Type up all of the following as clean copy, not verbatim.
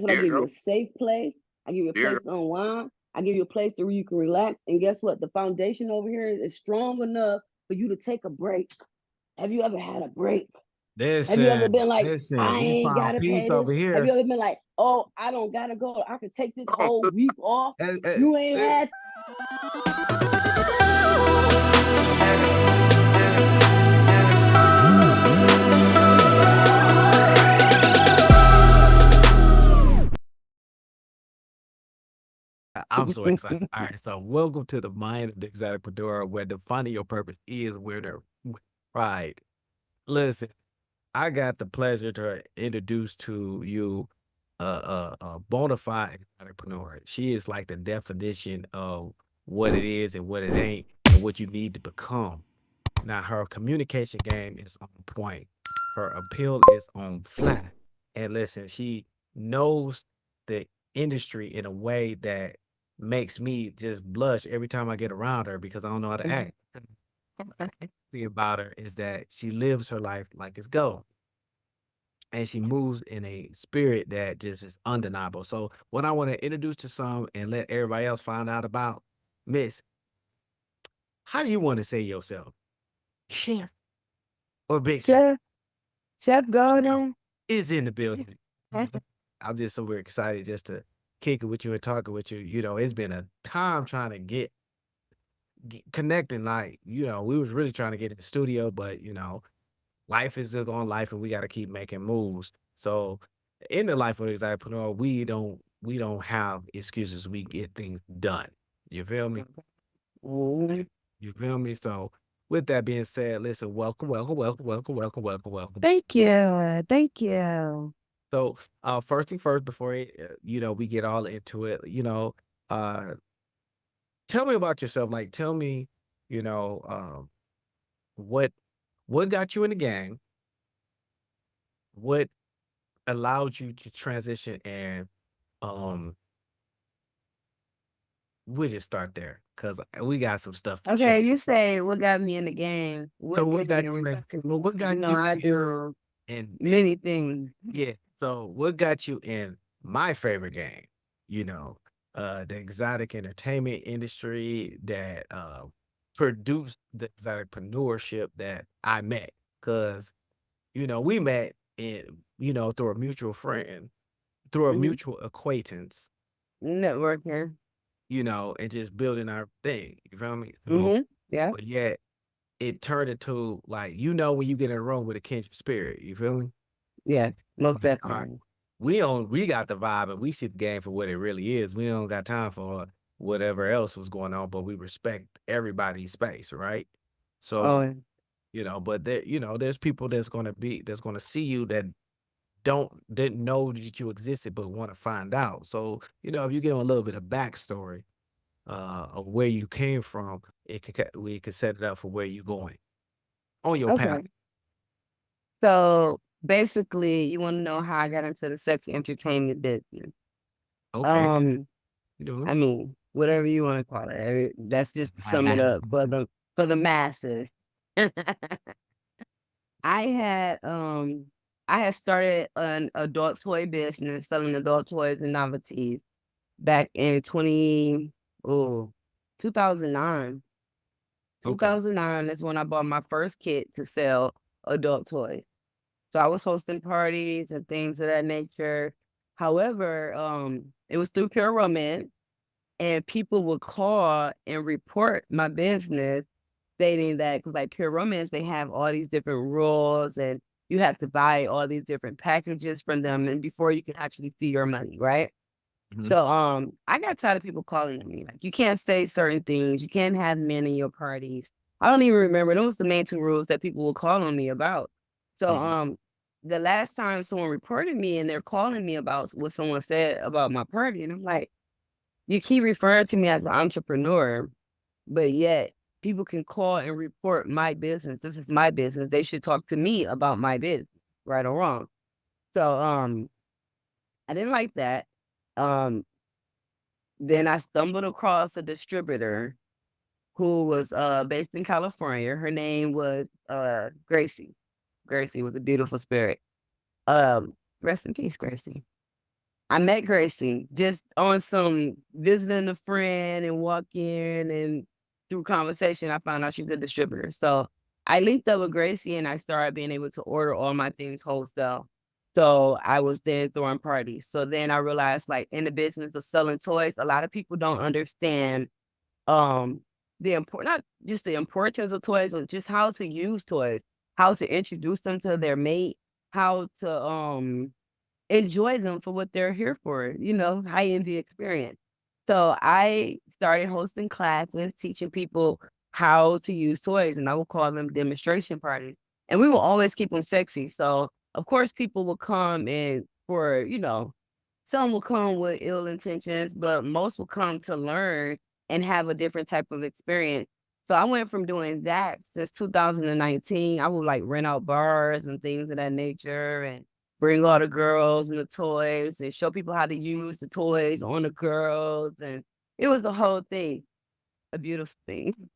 That's what I There you give you, go. a safe place. I give you a There you place go. to unwind. I give you a place where you can relax. And guess what? The foundation over here is strong enough for you to take a break. Have you ever had a break? Have you ever been like, I We ain't found gotta peace pay this? over Have here. you ever been like, oh, I don't gotta go. I can take this Oh, whole week off. Eh, eh, You ain't eh, had. I'm so excited. All right, so welcome to the Mind of the Exoticpreneur, where defining your purpose is where the pride. Listen, I got the pleasure to introduce to you a bona fide entrepreneur. She is like the definition of what it is and what it ain't and what you need to become. Now, her communication game is on point. Her appeal is on flat. And listen, she knows the industry in a way that makes me just blush every time I get around her because I don't know how to act. The thing about her is that she lives her life like it's go. And she moves in a spirit that just is undeniable. So, what I want to introduce to some and let everybody else find out about, Miss, how do you want to say yourself? Chef or Big Chef? Chef, Chef Gordon. Is in the building. I'm just so very excited just to kick it with you and talking with you. You know, it's been a time trying to get connecting. Like, you know, we was really trying to get in the studio, but you know, life is just on life, and we got to keep making moves. So, in the life of the entrepreneur, we don't have excuses. We get things done. You feel me? Mhm. You feel me? So, with that being said, listen, welcome, welcome, welcome, welcome, welcome, welcome, welcome. Thank you. Thank you. So, first thing first, before we get all into it, uh, tell me about yourself. Like, tell me, you know, what what got you in the game, what allowed you to transition, and um, we'll just start there because we got some stuff to Okay, check. you say what got me in the game? So, What what get got me you in in? Well, what You got know, you I do in? many things. Yeah. So, what got you in my favorite game? You know, the exotic entertainment industry that produced the exoticpreneurship that I met. Cause, we met through a mutual friend, through a Hmm. mutual acquaintance, Networking. and just building our thing. You feel me? So, Hmm. Yeah. but yet it turned into like, when you get in a room with a kindred spirit, you feel me? Yeah. It's Most like, all right. definitely. We got the vibe and we see the game for what it really is. We don't got time for whatever else was going on, but we respect everybody's space, right? So, Oh, but there's people that's gonna see you that didn't know that you existed but want to find out. So, if you give them a little bit of backstory of where you came from, we could set it up for where you're going on your path. okay. So basically, you want to know how I got into the sex entertainment business. Okay. Um, You doing I mean, whatever you want to call it. That's just to sum it it? up for the masses. I had um I had started an adult toy business selling adult toys and novelties back in 2009. Okay. 2009 is when I bought my first kit to sell adult toys. So I was hosting parties and things of that nature. However, it was through Pure Romance, and people would call and report my business stating that, 'cause like Pure Romance, they have all these different rules and you have to buy all these different packages from them and before you can actually see your money, right? Mhm. So I got tired of people calling me. Like, you can't say certain things, you can't have men in your parties. I don't even remember. Those was the main two rules that people would call on me about. So Mhm. the last time someone reported me and they're calling me about what someone said about my party, and I'm like, you keep referring to me as an entrepreneur, but yet people can call and report my business. This is my business. They should talk to me about my business, right or wrong. So I didn't like that. Um then I stumbled across a distributor who was based in California. Her name was Gracie. Gracie was a beautiful spirit. Rest in peace, Gracie. I met Gracie just on some visiting a friend and walk in, and through conversation, I found out she's a distributor. So I linked up with Gracie and I started being able to order all my things wholesale. So I was then throwing parties. So then I realized, like, in the business of selling toys, a lot of people don't understand um not just the importance of toys, but just how to use toys, how to introduce them to their mate, how to enjoy them for what they're here for, high-end the experience. So I started hosting classes, teaching people how to use toys, and I will call them demonstration parties. And we will always keep them sexy. So of course people will come in for, some will come with ill intentions, but most will come to learn and have a different type of experience. So I went from doing that since 2019. I would like rent out bars and things of that nature and bring all the girls and the toys and show people how to use the toys on the girls. And it was the whole thing, a beautiful thing.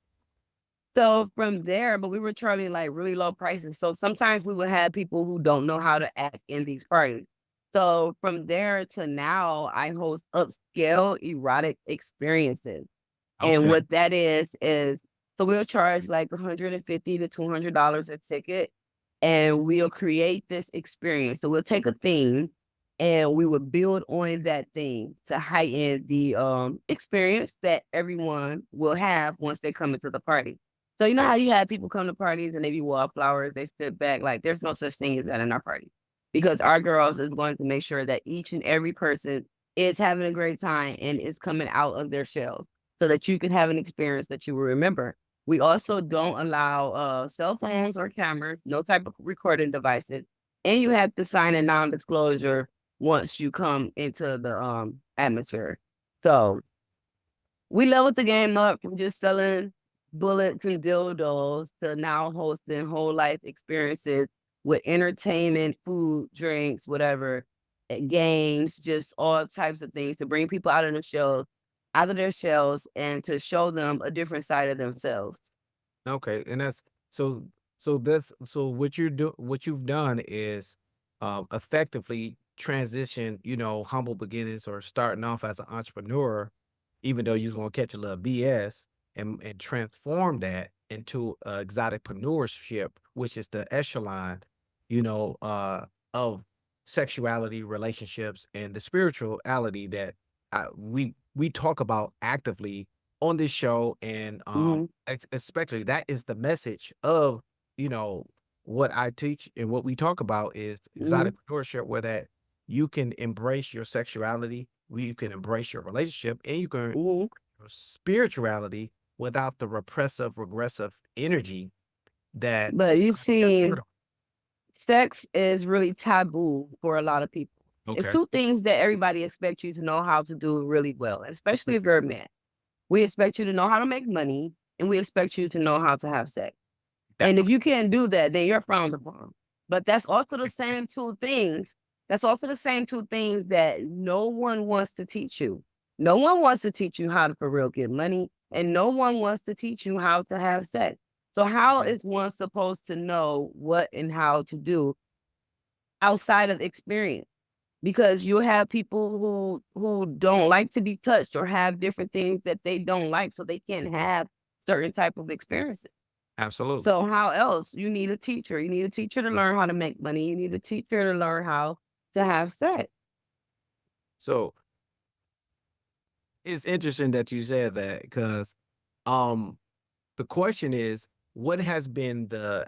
So from there, but we were charging like really low prices. So sometimes we would have people who don't know how to act in these parties. So from there to now, I host upscale erotic experiences. And Okay. what that is, so we'll charge like $150 to $200 a ticket, and we'll create this experience. So we'll take a theme and we will build on that theme to heighten the experience that everyone will have once they come into the party. So you know how you have people come to parties and they be wallflowers, they sit back, like there's no such thing as that in our party. Because our girls is going to make sure that each and every person is having a great time and is coming out of their shells so that you can have an experience that you will remember. We also don't allow cell phones or cameras, no type of recording devices. And you have to sign a non-disclosure once you come into the atmosphere. So we leveled the game up from just selling bullets and dildos to now hosting whole life experiences with entertainment, food, drinks, whatever, games, just all types of things to bring people out of their shells and to show them a different side of themselves. Okay, and that's so so what you've done is effectively transition, humble beginnings or starting off as an entrepreneur, even though you're gonna catch a little BS and transform that into exoticpreneurship, which is the echelon, of sexuality, relationships, and the spirituality that we talk about actively on this show. And Mhm. especially that is the message of, you know, what I teach and what we talk about is Mhm. exoticpreneurship, where that you can embrace your sexuality, you can embrace your relationship, and you can Mhm. your spirituality without the repressive, regressive energy that But you society has see, put on. sex is really taboo for a lot of people. It's Okay. two things that everybody expects you to know how to do really well, especially if you're a man. We expect you to know how to make money, and we expect you to know how to have sex. That And if you can't do that, then you're frowned upon. But that's also the same two things. That's also the same two things that no one wants to teach you. No one wants to teach you how to for real get money, and no one wants to teach you how to have sex. So how Mhm. is one supposed to know what and how to do outside of experience? Because you'll have people who don't like to be touched or have different things that they don't like, so they can't have certain type of experiences. Absolutely. So how else? You need a teacher. You need a teacher to learn how to make money. You need a teacher to learn how to have sex. So it's interesting that you said that because um the question is, what has been the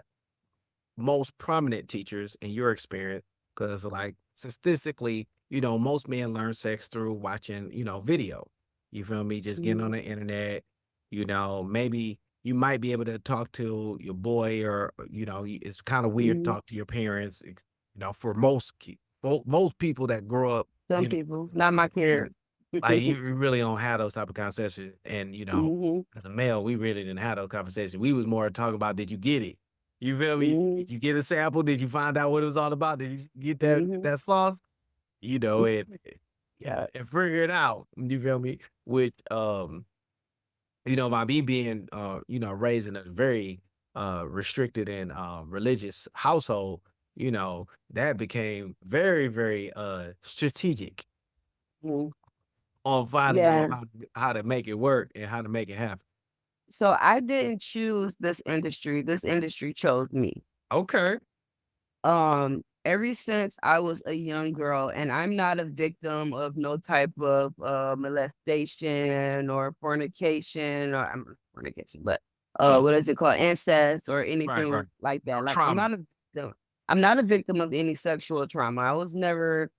most prominent teachers in your experience? Because, like, statistically, most men learn sex through watching, video. You feel me? Just getting on Mhm, the internet. Maybe you might be able to talk to your boy, or it's kind of weird to mhm. talk to your parents. For most people that grow up, Some you know, people, not my parents. like you really don't have those type of conversations. And Mhm, as a male, we really didn't have those conversations. We was more talking about, did you get it? You feel me? mhm, Did you get a sample? Did you find out what it was all about? Did you get that mhm. that sauce? Yeah, and figure it out. You feel me? With by me being raised in a very restricted and religious household, that became very, very strategic. Mhm. on finding Yeah. out how to make it work and how to make it happen. So I didn't choose this industry. This industry chose me. Okay. Ever since I was a young girl, and I'm not a victim of no type of molestation or fornication, or I'm fornication, but what is it called? Incest or Right, anything right. like No that. Like trauma. I'm not a victim of any sexual trauma. I was never,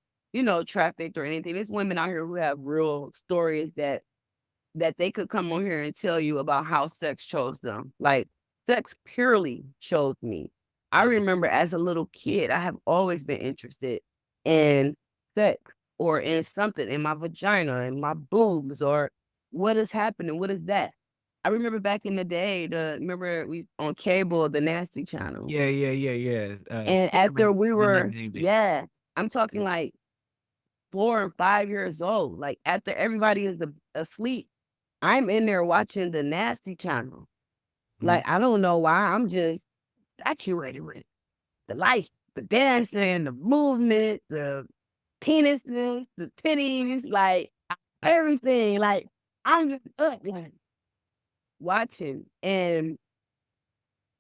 trafficked or anything. There's women out here who have real stories that they could come on here and tell you about how sex chose them. Like, sex purely chose me. I remember as a little kid, I have always been interested in sex or in something in my vagina, in my boobs, or what is happening? What is that? I remember back in the day, remember we on cable, the Nasty Channel. Yeah. And after we were, named it. yeah, I'm talking like 4 and 5 years old. Like after everybody is asleep, I'm in there watching the Nasty Channel. Like, I don't know why. I'm just infatuated with it. The life, the dancing, the movement, the penises, the titties, like everything. Like, I'm just up like watching. And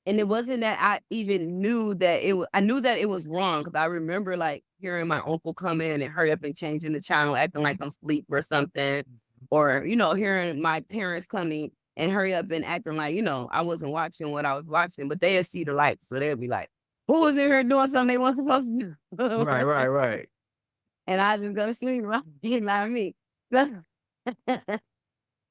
it wasn't that I even knew that I knew that it was wrong because I remember like hearing my uncle come in and hurry up and changing the channel, acting like I'm asleep or something. Or, hearing my parents coming and hurry up and acting like, I wasn't watching what I was watching, but they'll see the lights. So they'll be like, who was in here doing something they weren't supposed to do? Right. And I was just gonna sleep, right? Not me.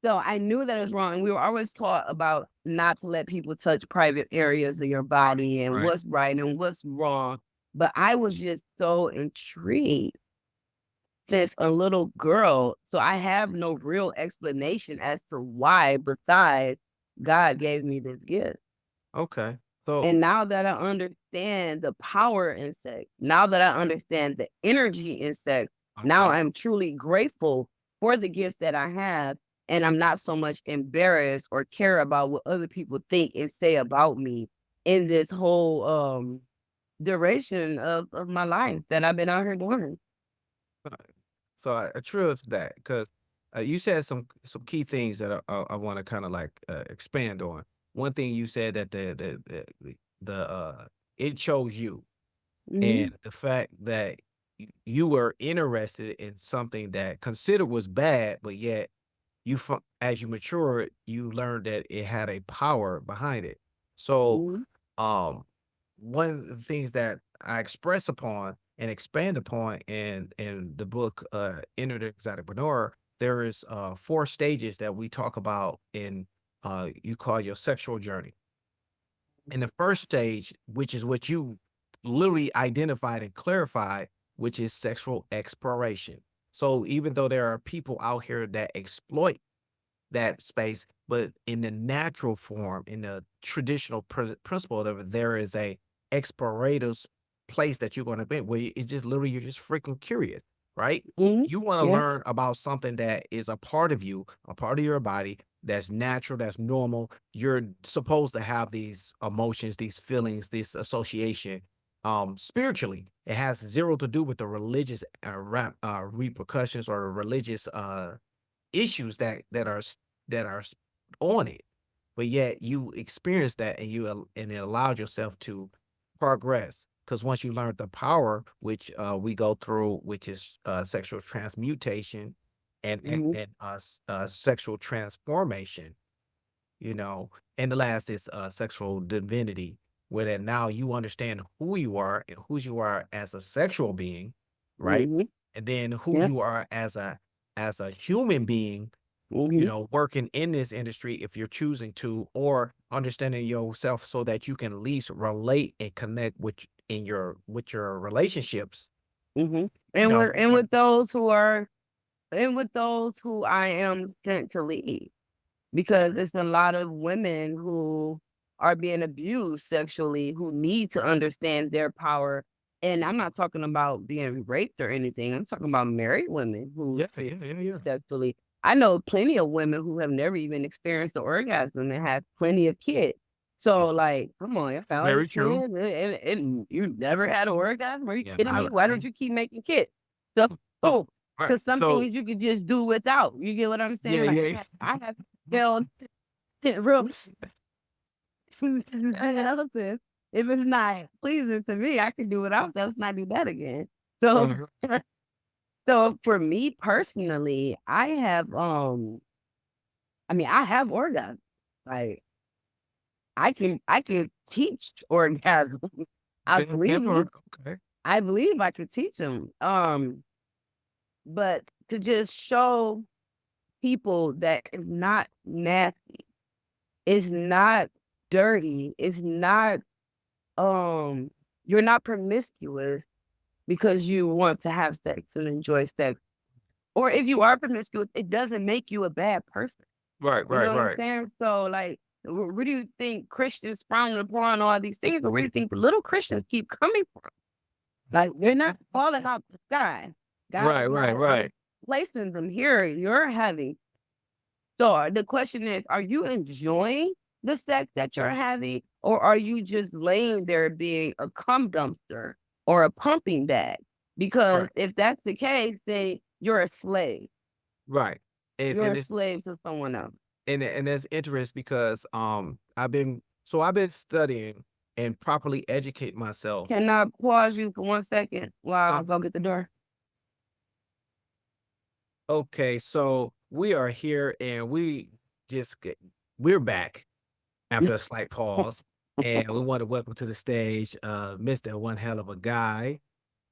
So I knew that it was wrong. And we were always taught about not to let people touch private areas of your body and Right. what's right and what's wrong. But I was just so intrigued since a little girl. So I have no real explanation as to why, besides God gave me this gift. Okay. So And now that I understand the power in sex, now that I understand the energy in sex, now I'm truly grateful for the gifts that I have. And I'm not so much embarrassed or care about what other people think and say about me in this whole duration of my life that I've been out here doing. So I attribute to that because you said some key things that I want to kind of like expand on. One thing you said that it chose you, and the fact that you were interested in something that considered was bad, but yet as you matured, you learned that it had a power behind it. So, um, one of the things that I express upon and expand upon in the book Enter the Exoticpreneur, there is 4 stages that we talk about in you call your sexual journey. In the first stage, which is what you literally identified and clarified, which is sexual exploration. So even though there are people out here that exploit that space, but in the natural form, in the traditional principle of it, there is a explorator's place that you're going to be where it's just literally you're just freaking curious, right? You want to Yeah. learn about something that is a part of you, a part of your body that's natural, that's normal. You're supposed to have these emotions, these feelings, this association. Spiritually, it has zero to do with the religious repercussions or religious issues that are on it, but yet you experience that and and it allowed yourself to progress. Because once you learned the power, which we go through, which is sexual transmutation and sexual transformation, and the last is sexual divinity, where that now you understand who you are and who you are as a sexual being, right? And then who Yeah. you are as a human being, working in this industry if you're choosing to, or understanding yourself so that you can at least relate and connect with your relationships. And know, with those who I am sent to lead. Because there's a lot of women who are being abused sexually who need to understand their power. And I'm not talking about being raped or anything. I'm talking about married women who yeah. sexually. I know plenty of women who have never even experienced the orgasm and have plenty of kids. So, like, come on, if I Very was true. kids and you never had an orgasm, are you Yeah, kidding me? Why don't you keep making kids? So, Right. Because some So things you could just do without. You get what I'm saying? yeah, Like, yeah. I have felt real. If it's not pleasing to me, I can do without. Let's not do that again. So, Uh-huh. so for me personally, I have I have orgasm. Like I can teach orgasm. I believe Okay. I believe I could teach them. But to just show people that it's not nasty, it's not dirty, it's not you're not promiscuous because you want to have sex and enjoy sex. Or if you are promiscuous, it doesn't make you a bad person. Right, You know right, what I'm right. saying? So like where do you think Christians frown upon all these things? Or where do you think little Christians keep coming from? Like they're not falling out the sky. God is not placing them here. You're having. So the question is, are you enjoying the sex that you're having, or are you just laying there being a cum dumpster or a pumping bag? Because Right. if that's the case, then you're a slave. Right. You're And a it's slave to someone else. and that's interesting because I've been studying and properly educate myself. Can I pause you for 1 second while I go get the door? Okay, so we are here and we're back after a slight pause. And we want to welcome to the stage Mr. One Hell of a Guy.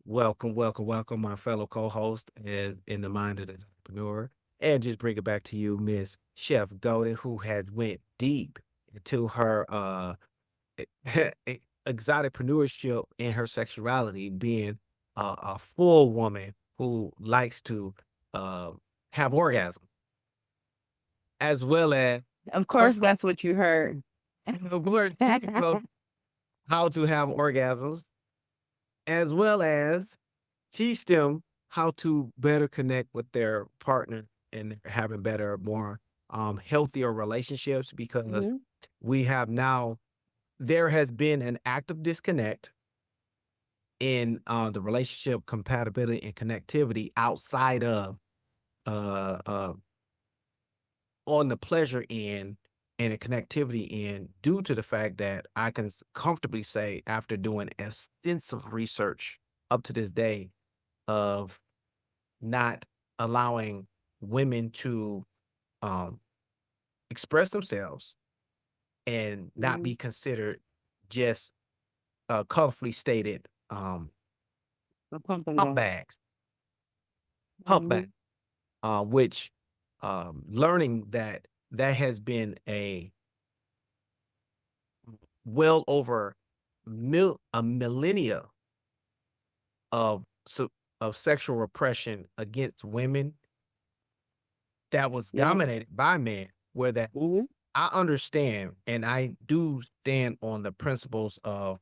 Welcome, welcome, welcome, my fellow co-host in the mind of the entrepreneur. And just bring it back to you, Miss Chef Golden, who has went deep into her exoticpreneurship and her sexuality, being a full woman who likes to have orgasm, as well as Of course, that's what you heard. how to have orgasms, as well as teach them how to better connect with their partner and having better, more healthier relationships, because we have now, there has been an active disconnect in the relationship compatibility and connectivity outside of on the pleasure end and the connectivity end, due to the fact that I can comfortably say, after doing extensive research up to this day, of not allowing women to express themselves and not be considered just colorfully stated humpbags, which learning that has been a well over a millennia of sexual repression against women that was dominated by men, where that I understand and I do stand on the principles of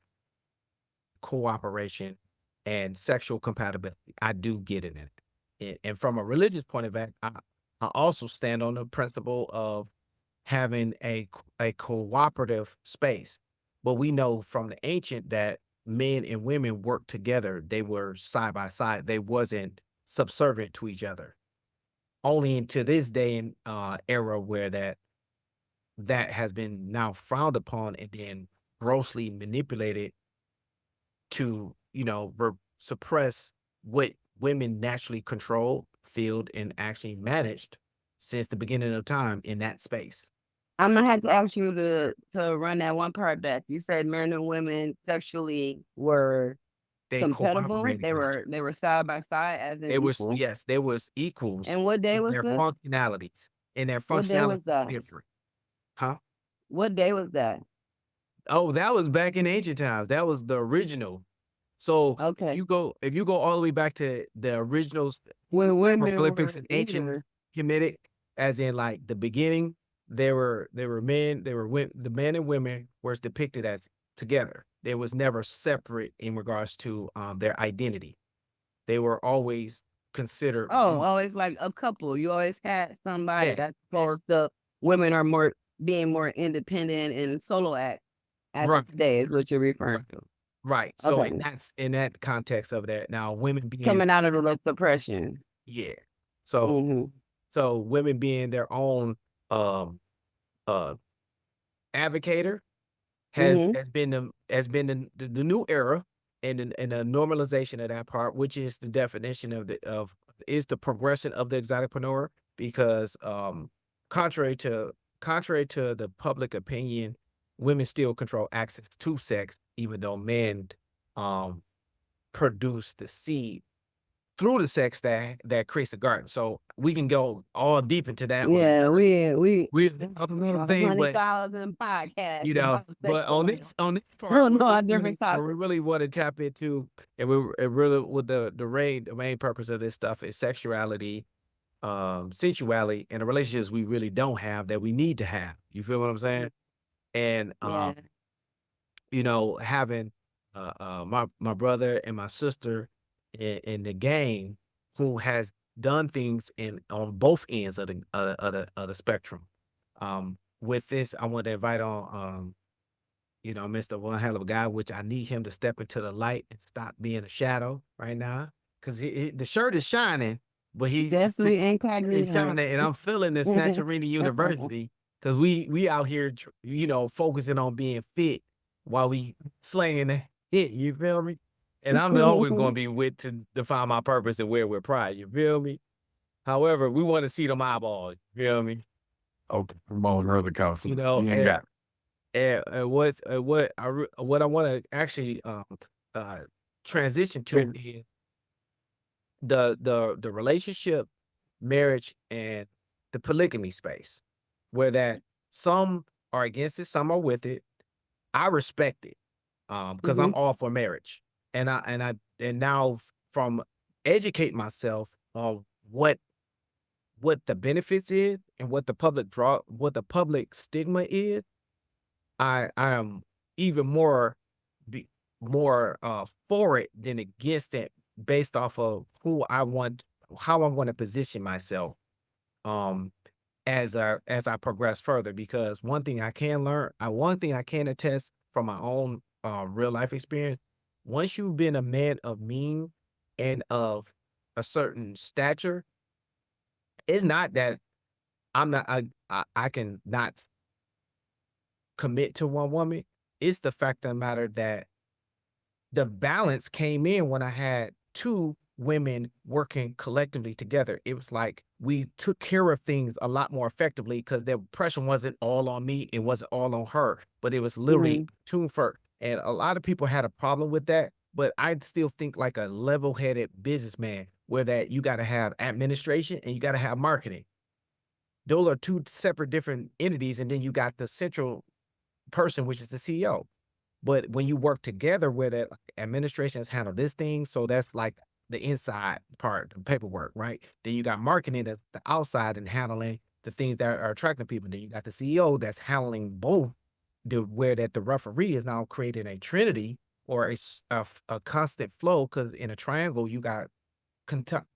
cooperation and sexual compatibility. I do get it in it. And from a religious point of view, I also stand on the principle of having a cooperative space. But we know from the ancient that men and women worked together. They were side by side. They wasn't subservient to each other. Only into this day and era where that has been now frowned upon and then grossly manipulated to, suppress what women naturally control, filled, and actually managed since the beginning of time in that space. I'm gonna have to ask you to run that one part back. You said men and women sexually were compatible. They were side by side as in equal. Yes, they was equals. And what day was their this? functionalities and their What day was functionality that? different. Huh? What day was that? Oh, that was back in ancient times. That was the original. So Okay. if you go all the way back to the originals, When women hieroglyphics were and ancient eager. Kemetic, as in like the beginning, there were men, the men and women were depicted as together. They was never separate in regards to their identity. They were always considered. Oh, always like a couple. You always had somebody that's supposed the women are being more independent and solo act as of today is what you're referring to. Right. So that's in that context of that. Now women being coming out of the suppression. Yeah. So so women being their own um uh advocator has been the new era and the normalization of that part, which is the definition is the progression of the exoticpreneur, because contrary to the public opinion, women still control access to sex, even though men um produce the seed through the sex that creates the garden. So we can go all deep into that one. Yeah, we thing, but 100,000 podcasts. you know, but on this part, so we really want to tap into, and it really with the main purpose of this stuff is sexuality, sensuality, and the relationships we really don't have that we need to have. You feel what I'm saying? And you know, having my brother and my sister in the game who has done things on both ends of the spectrum. With this, I want to invite on you know, Mr. One Hell of a Guy, which I need him to step into the light and stop being a shadow right now, because the shirt is shining, but he definitely ain't shining, and I'm feeling this Naturina University, because we out here, you know, focusing on being fit while we slaying the hit. You feel me? And I'm always going to be with to define my purpose and wear with pride. You feel me? However, we want to see them eyeballs. You feel me? Okay, I'm on early coffee. You know, and what I want to actually transition to is the relationship, marriage, and the polygamy space, where that some are against it, some are with it. I respect it, because I'm all for marriage, and now from educate myself on what the benefits is and what the public stigma is. I am even more for it than against it, based off of how I want to position myself as I progress further. Because one thing I can attest from my own real life experience: once you've been a man of mean and of a certain stature, it's not that I can not commit to one woman. It's the fact of the matter that the balance came in when I had two women working collectively together. It was like we took care of things a lot more effectively, because the pressure wasn't all on me, it wasn't all on her, but it was literally two first. And a lot of people had a problem with that, but I still think like a level-headed businessman, where that you got to have administration and you got to have marketing. Those are two separate different entities, and then you got the central person, which is the CEO. But when you work together, where that administration has handled this thing, so that's like the inside part, the paperwork, right? Then you got marketing, that's the outside and handling the things that are attracting people. Then you got the CEO that's handling both, where that the referee is now creating a trinity, or a constant flow, because in a triangle you got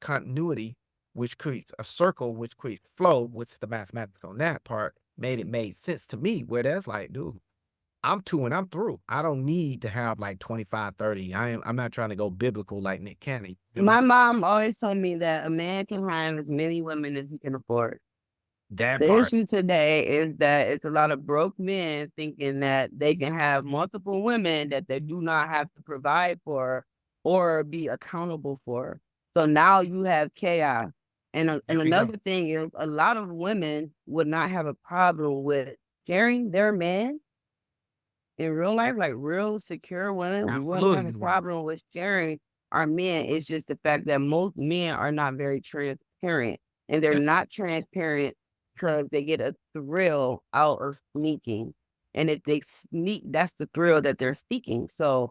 continuity, which creates a circle, which creates flow, which is the mathematics on that part. Made sense to me, where that's like, dude, I'm two and I'm through. I don't need to have like 25, 30. I'm not trying to go biblical like Nick Cannon. My mom always told me that a man can have as many women as he can afford. That The part. issue today is that it's a lot of broke men thinking that they can have multiple women that they do not have to provide for or be accountable for. So now you have chaos. And another thing is, a lot of women would not have a problem with sharing their man in real life, like real secure women. We wouldn't have a problem with sharing our men. It's just the fact that most men are not very transparent, and they're not transparent because they get a thrill out of sneaking. And if they sneak, that's the thrill that they're seeking. So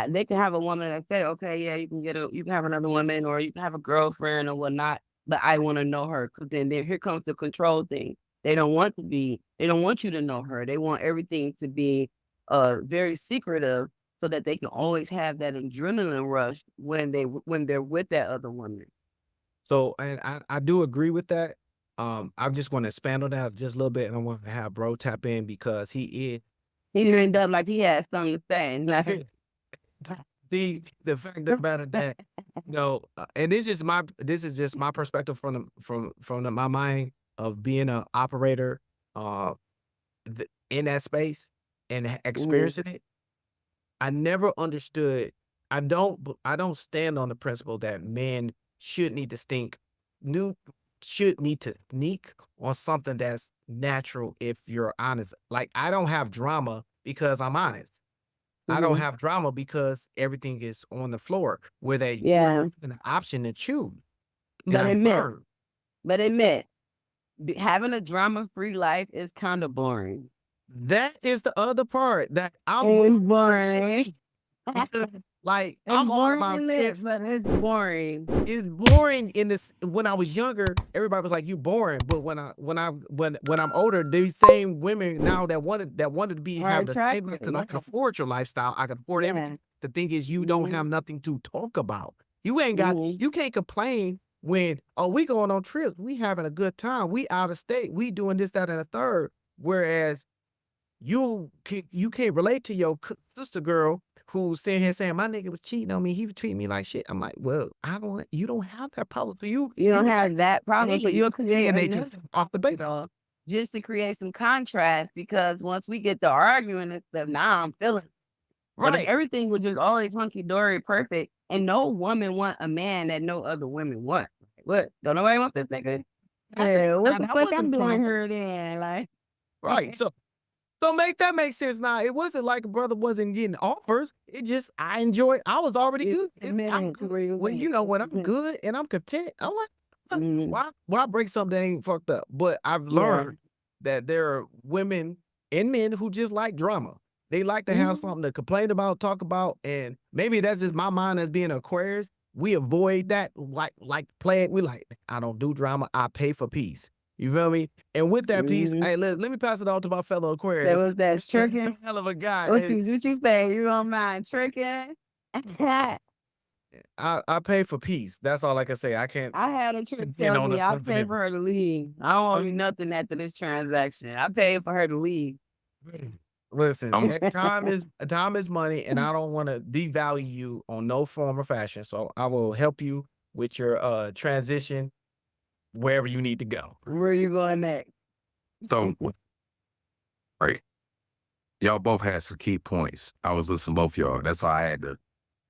they can have a woman that say, okay, yeah, you can have another woman, or you can have a girlfriend or whatnot, but I want to know her. Because then here comes the control thing. They don't want you to know her. They want everything to be very secretive, so that they can always have that adrenaline rush when they're with that other woman. So, and I do agree with that. I just want to expand on that just a little bit, and I want to have bro tap in, because he ended up like he had something to say. the fact about it that and this is just my perspective from my mind of being an operator in that space and experiencing it. I never understood. I don't stand on the principle that men should need to sneak on something that's natural if you're honest. Like, I don't have drama because I'm honest. I don't have drama because everything is on the floor where they Yeah. an option to choose. But admit, having a drama-free life is kind of boring. That is the other part that It's boring. Like, It's I'm all boring about in tips. this, but it's boring. It's boring in this. When I was younger, everybody was like, "You boring." But when I'm older, these same women now that wanted to be Are have the same, attractive. because I can afford your lifestyle, I can afford everything. The thing is, you don't have nothing to talk about. You ain't got. You can't complain when we going on trips, we having a good time, we out of state, we doing this, that, and a third. Whereas you can't relate to your sister girl who's sitting here saying my nigga was cheating on me, he was treating me like shit. I'm like, well, you don't have that problem. So you don't have that problem, but you'll create another off the base just to create some contrast, because once we get to arguing and stuff, now I'm feeling right. But if everything was just always hunky dory perfect, and no woman want a man that no other women want. What? Don't nobody want this nigga. Yeah, what the fuck I'm doing here then? Like, right. So make that make sense now. It wasn't like a brother wasn't getting offers. It just I was already good. When I'm good and I'm content, I'm like, why break something that ain't fucked up? But I've learned that there are women and men who just like drama. They like to have something to complain about, talk about, and maybe that's just my mind as being Aquarius. We avoid that, like playing. We like, I don't do drama. I pay for peace. You feel me? And with that piece, hey, let me pass it on to my fellow Aquarius. That was that tricking. Hell of a guy. What you say? You don't mind tricking? I pay for peace. That's all I can say. I can't. I had a trick tell me I paid for her to leave. I don't owe you nothing after this transaction. I paid for her to leave. Listen, time is money, and I don't want to devalue you on no form or fashion. So I will help you with your transition wherever you need to go. Where you going next? So, right. Y'all both had some key points. I was listening to both y'all. That's why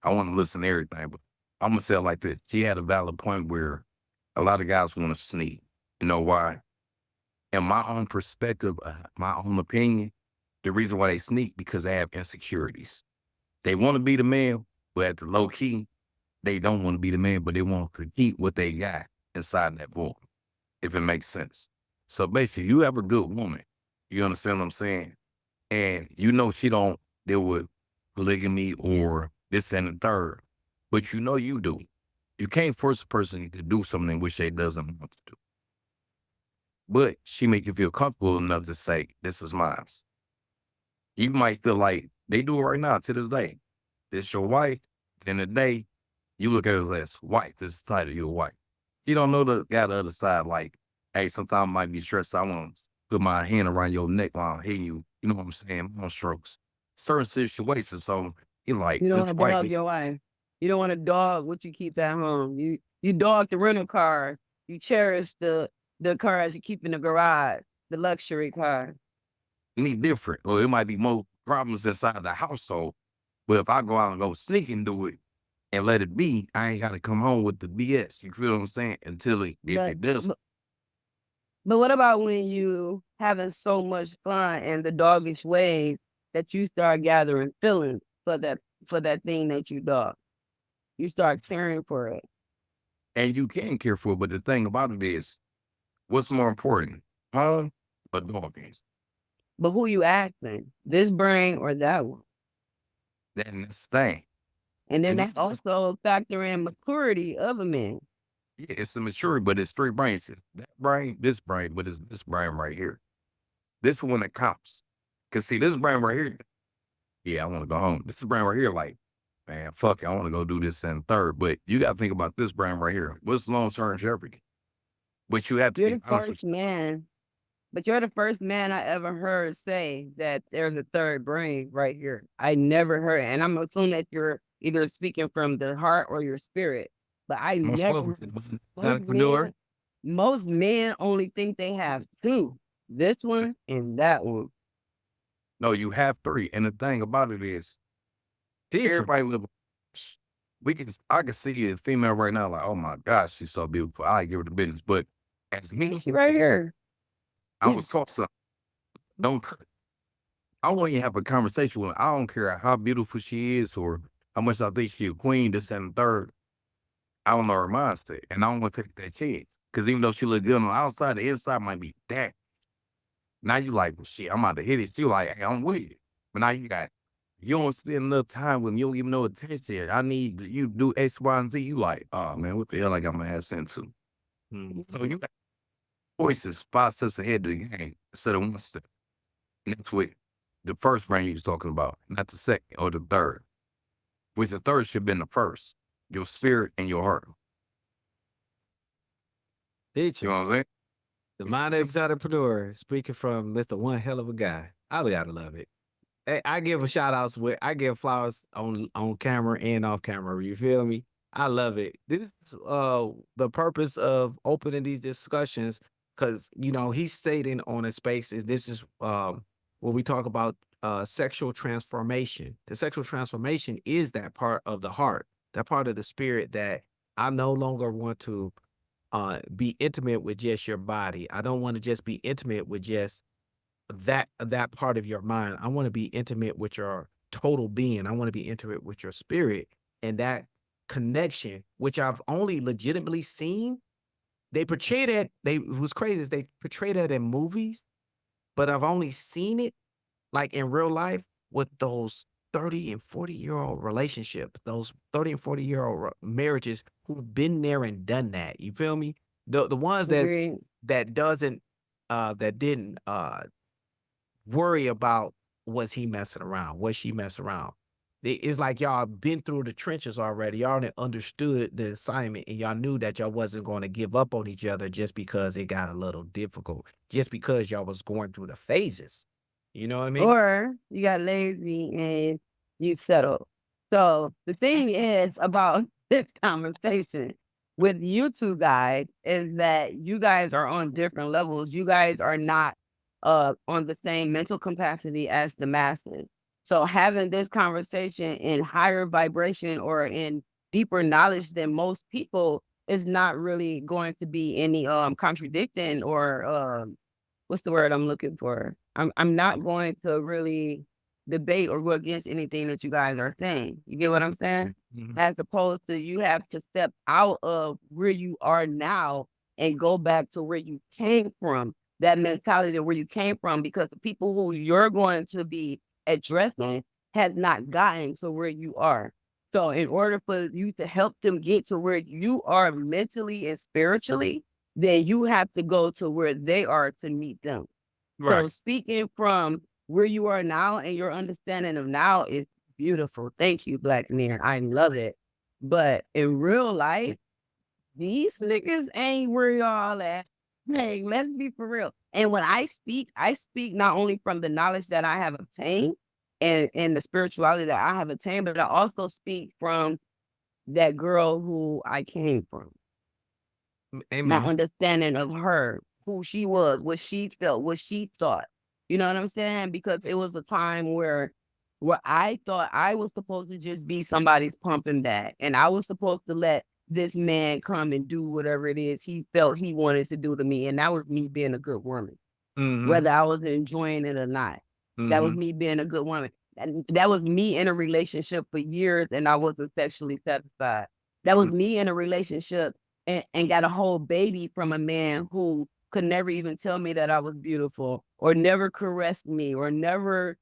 I want to listen to everything. But I'm going to say it like this. She had a valid point where a lot of guys want to sneak. You know why? In my own perspective, my own opinion, the reason why they sneak, because they have insecurities. They want to be the man, but at the low key, they don't want to be the man, but they want to keep what they got inside that void, if it makes sense. So basically, you have a good woman, you understand what I'm saying? And you know she don't deal with polygamy or this and the third, but you know you do. You can't force a person to do something which they doesn't want to do. But she make you feel comfortable enough to say, this is mine. You might feel like they do it right now to this day. This your wife. In the day, you look at it as wife. This is the title, you're a wife. You don't know the guy on the other side, like, hey, sometimes I might be stressed. I want to put my hand around your neck while I'm hitting you. You know what I'm saying? On strokes. Certain situations. So you're like, you don't want to dog your wife. You don't want to dog what you keep at home. You dog the rental cars. You cherish the cars you keep in the garage, the luxury cars. Any different, or it might be more problems inside the household. But if I go out and go sneak and do it and let it be, I ain't got to come home with the BS. You feel what I'm saying? Until it does. But what about when you having so much fun in the doggish ways that you start gathering feelings for that thing that you dog? You start caring for it. And you can care for it, but the thing about it is, what's more important, fun or doggies? But who you asking? This brain or that one? That's the thing. And then that also factor in maturity of a man. Yeah, it's the maturity, but it's three brains. That brain, but it's this brain right here. This one that counts. Because see, this brain right here, yeah, I want to go home. This brain right here, like, man, fuck it, I want to go do this and third. But you got to think about this brain right here. What's long-term jeopardy? But you have to You're the first man. But you're the first man I ever heard say that there's a third brain right here. I never heard, and I'm assuming that you're either speaking from the heart or your spirit. But I never, most men only think they have two, this one and that one. No, you have three. And the thing about it is, everybody live. I can see a female right now, like, oh my gosh, she's so beautiful. I give her the business. But as me, She right here. I was taught something. I want you to have a conversation with her. I don't care how beautiful she is or how much I think she's a queen, this and the third. I don't know her mindset. And I don't want to take that chance. Because even though she look good on the outside, the inside might be that. Now you like, well, shit, I'm about to hit it. She like, hey, I'm with you. But now you don't spend enough time with me. You don't give no attention. I need you to do X, Y, and Z. You like, oh man, what the hell I got my ass into? So you got choices 5 steps ahead of the game instead of 1 step. And that's what the first brain you was talking about, not the second or the third. With the third should have been the first. Your spirit and your heart. You know what I'm saying? The mind of Exoticpreneur, speaking from Mr. One Hell of a Guy. I gotta love it. Hey, I give a shout outs I give flowers on camera and off camera. You feel me? I love it. This is the purpose of opening these discussions, because he's stating on his spaces. This is when we talk about sexual transformation. The sexual transformation is that part of the heart, that part of the spirit that I no longer want to be intimate with just your body. I don't want to just be intimate with just that part of your mind. I want to be intimate with your total being. I want to be intimate with your spirit, and that connection, which I've only legitimately seen. They portray that. What's crazy is they portray that in movies, but I've only seen it like in real life with those 30 and 40-year-old relationships, those 30 and 40-year-old marriages who've been there and done that. You feel me? The ones that didn't worry about, was he messing around? Was she messing around? It's like y'all been through the trenches already. Y'all done understood the assignment, and y'all knew that y'all wasn't going to give up on each other just because it got a little difficult, just because y'all was going through the phases. You know what I mean? Or you got lazy and you settled. So the thing is about this conversation with you two guys is that you guys are on different levels. You guys are not on the same mental capacity as the masses. So having this conversation in higher vibration or in deeper knowledge than most people is not really going to be any contradicting or what's the word I'm looking for? I'm not going to really debate or go against anything that you guys are saying. You get what I'm saying? Mm-hmm. As opposed to you have to step out of where you are now and go back to where you came from, that mentality of where you came from, because the people who you're going to be addressing has not gotten to where you are. So in order for you to help them get to where you are mentally and spiritually, then you have to go to where they are to meet them. Right. So speaking from where you are now and your understanding of now is beautiful. Thank you, Black Near. I love it. But in real life, these niggas ain't where y'all at. Hey, let's be for real. And when I speak not only from the knowledge that I have obtained and the spirituality that I have attained, but I also speak from that girl who I came from. Amen. My understanding of her, who she was, what she felt, what she thought. You know what I'm saying? Because it was a time where I thought I was supposed to just be somebody's pumping bag. And I was supposed to let this man come and do whatever it is he felt he wanted to do to me. And that was me being a good woman, whether I was enjoying it or not. That was me being a good woman. And that was me in a relationship for years and I wasn't sexually satisfied. That was me in a relationship and got a whole baby from a man who could never even tell me that I was beautiful or never caressed me or never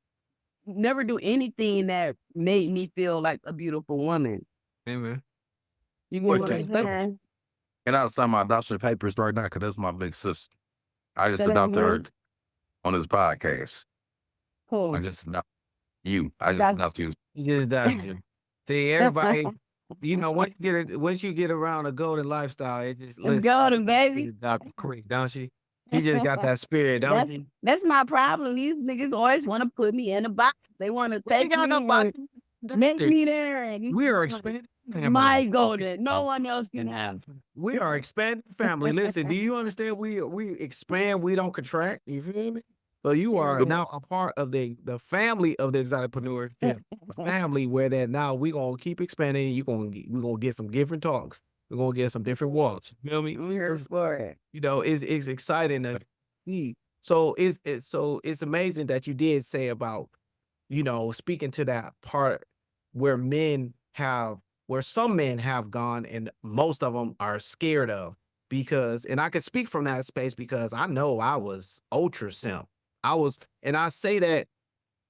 do anything that made me feel like a beautiful woman. Amen. You get what I'm saying? And I'll sign my adoption papers right now because that's my big sister. I just adopted her on this podcast. Cool. I just adopted you. I just adopted you. You just adopted you. See, everybody, once you get around a golden lifestyle, it just it's golden, baby. Dr. Creek, don't she? He just got that spirit, don't he? That's my problem. These niggas always want to put me in a box. They want to take me. Make me there. We are expanding family. My golden. No one else can have. We are expanding family. Listen, do you understand? We expand. We don't contract. You feel me? So you are now a part of the family of the Exoticpreneur family, where that now we gonna keep expanding. We gonna get some different talks. We're gonna get some different walks. You feel me? I'm here for it. You know, it's exciting to see. So it's amazing that you did say about, you know, speaking to that part where some men have gone and most of them are scared of, because, and I can speak from that space because I know I was ultra simp. And I say that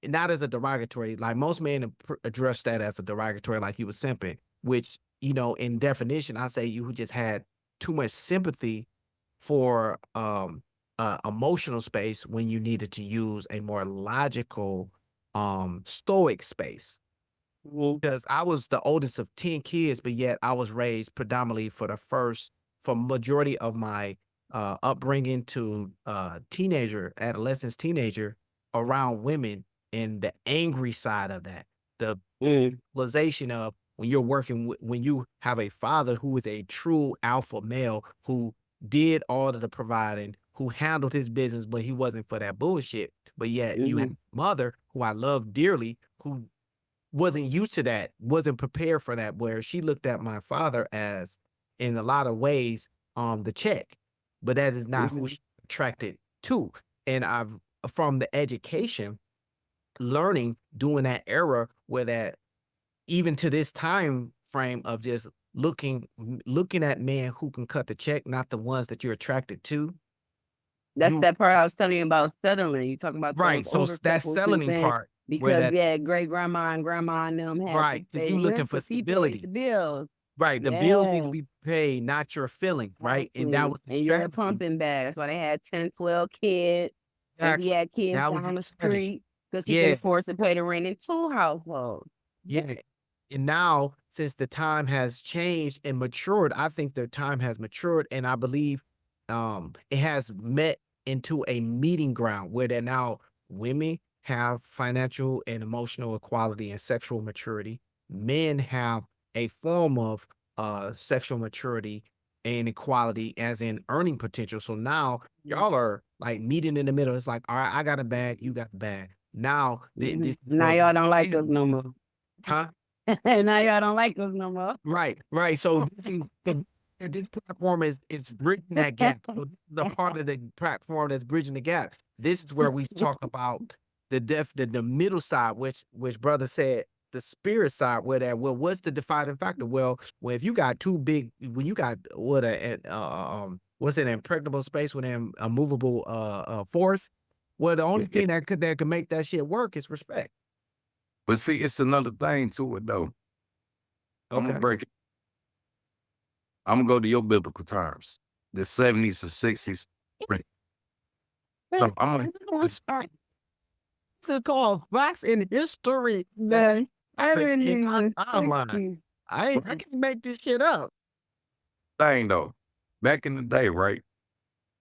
not as a derogatory, like most men address that as a derogatory, like he was simping, which, you know, in definition, I say you just had too much sympathy for emotional space when you needed to use a more logical, stoic space. Because I was the oldest of 10 kids, but yet I was raised predominantly for majority of my upbringing to adolescence, teenager, around women, and the angry side of that, the realization of when you're working when you have a father who is a true alpha male who did all of the providing, who handled his business, but he wasn't for that bullshit. But yet you have a mother who I love dearly, who wasn't used to that, wasn't prepared for that, where she looked at my father as, in a lot of ways, the check. But that is not who she attracted to. And from the education, learning during that era, where that even to this time frame of just looking at men who can cut the check, not the ones that you're attracted to. That's that part I was telling you about settling. You talking about right. So that settling part. Because great grandma and grandma and them had right. You looking for stability. The bills. Right. The bills need to be paid, not your feeling. Right. And that was you're a pumping bag. That's why they had 10, 12 kids. And he had kids on the street because he could afford to pay the rent in 2 households. Yeah. And now, since the time has changed and matured, I think the time has matured, and I believe it has met into a meeting ground where that now women have financial and emotional equality and sexual maturity. Men have a form of sexual maturity and equality, as in earning potential. So now y'all are like meeting in the middle. It's like, all right, I got a bag, you got a bag. Now, now y'all don't like us no more. Huh? Now y'all don't like us no more. Right. So this platform is bridging that gap. So the part of the platform that's bridging the gap. This is where we talk about the middle side, which brother said, the spirit side, where that, well, what's the defining factor? Well, if you got when you got what's an impregnable space with an immovable force, well, the only thing that could make that shit work is respect. But see, it's another thing to it, though. I'm going to break it. I'm going to go to your biblical terms. The 70s, the 60s. So I'm going to... This is called Facts in History, man. I can't make this shit up. Thing, though. Back in the day, right?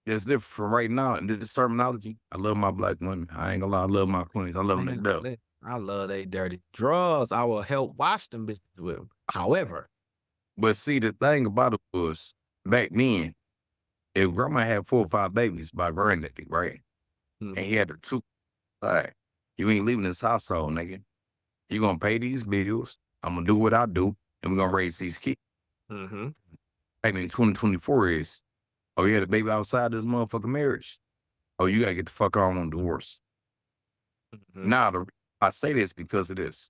It's different from right now. And this terminology, I love my black women. I ain't gonna lie, I love my queens. I love them to death. I love they dirty drugs. I will help wash them bitches with them. However. But see, the thing about it was, back then, if grandma had 4 or 5 babies by granddaddy, right? And he had the 2, like, you ain't leaving this household, nigga. You gonna pay these bills. I'm gonna do what I do, and we're gonna raise these kids. And in 2024 is, oh, you had a baby outside this motherfucking marriage. Oh, you gotta get the fuck on divorce. Now, I say this because of this.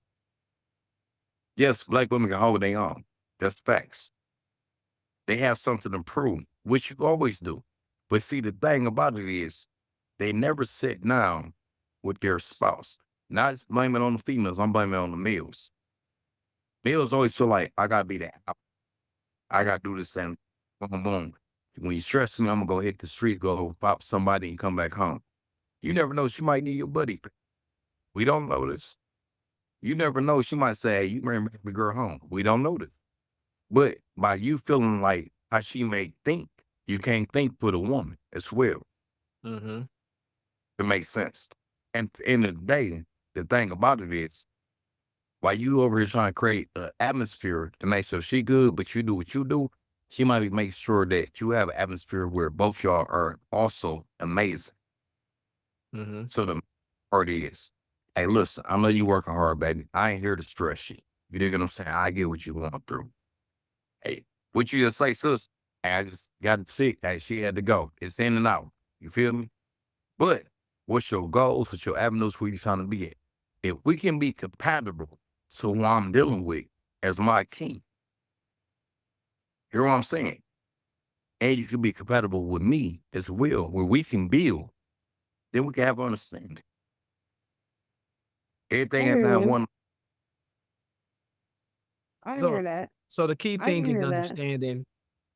Yes, black women can hold their own. That's facts. They have something to prove, which you always do. But see, the thing about it is, they never sit down with their spouse. Not blaming on the females, I'm blaming on the males. Males always feel like, I gotta be that. I gotta do this and boom, boom. When you stress me, I'm gonna go hit the street, go pop somebody and come back home. You never know, she might need your buddy. We don't know this. You never know, she might say, hey, you bring the girl home. We don't know this. But by you feeling like how she may think, you can't think for the woman as well. It makes sense. And at the end of the day, the thing about it is, while you over here trying to create an atmosphere to make sure she good, but you do what you do, she might be making sure that you have an atmosphere where both y'all are also amazing. Mm-hmm. So the part is, hey, listen, I know you working hard, baby. I ain't here to stress you. You dig what I'm saying? I get what you going through. Hey, what you just say, sis? Hey, I just got to see. Hey, she had to go. It's in and out. You feel me? But what's your goals? What's your avenues? Where you trying to be at? If we can be compatible to what I'm dealing with as my team, hear what I'm saying? And you can be compatible with me as well, where we can build, then we can have understanding. Everything has to have one. I hear that. So the key I thing is hear that. understanding.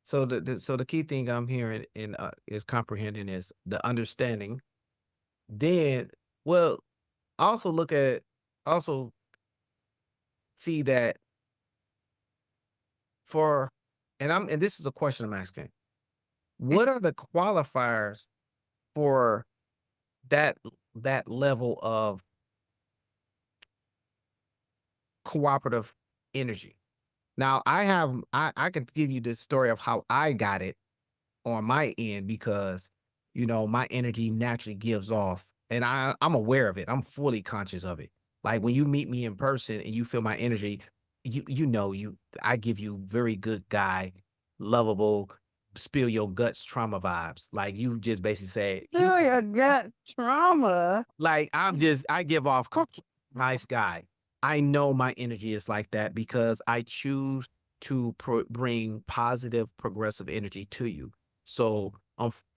So the key thing I'm hearing is comprehending is the understanding. Then, well, also see that and this is a question I'm asking. What are the qualifiers for that level of cooperative energy? Now, I can give you the story of how I got it on my end because, my energy naturally gives off, and I'm aware of it. I'm fully conscious of it. Like when you meet me in person and you feel my energy, I give you very good guy, lovable, spill your guts trauma vibes. Like you just basically say, Spill your gut trauma. like I give off nice guy. I know my energy is like that because I choose to bring positive, progressive energy to you. So,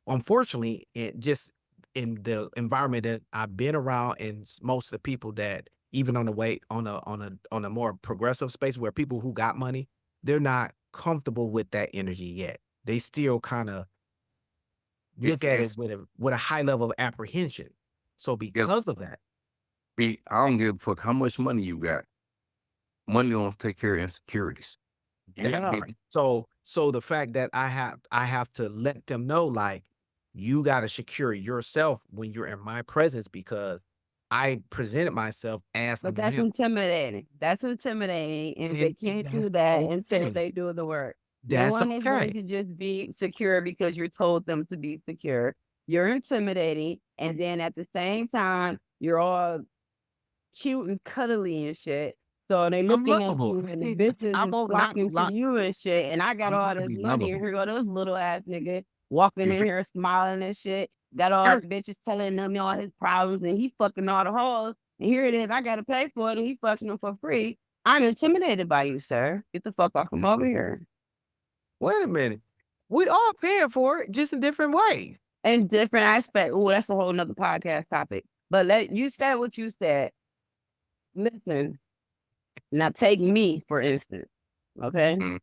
unfortunately, just in the environment that I've been around, and most of the people that even on a more progressive space where people who got money, they're not comfortable with that energy yet. They still kind of look at it with a high level of apprehension. So because of that, I don't give a fuck how much money you got. Money don't take care of insecurities. yeah. So the fact that I have to let them know, like, you got to secure yourself when you're in my presence because I presented myself as. But that's intimidating. That's intimidating, and they can't do that until they do the work. No one is going to just be secure because you're told them to be secure. You're intimidating, and then at the same time, you're all cute and cuddly and shit. So they looking at you and the bitches is flocking to you and shit. And I got all this money, and here go this little ass nigga walking in here smiling and shit. Got all the bitches telling them all his problems, and he fucking all the hoes. And here it is, I gotta pay for it, and he fucking them for free. I'm intimidated by you, sir. Get the fuck off from over here. Wait a minute. We all paying for it, just in different ways. In different aspects. Oh, that's a whole nother podcast topic. But you said what you said. Listen, now take me, for instance, okay? Mm.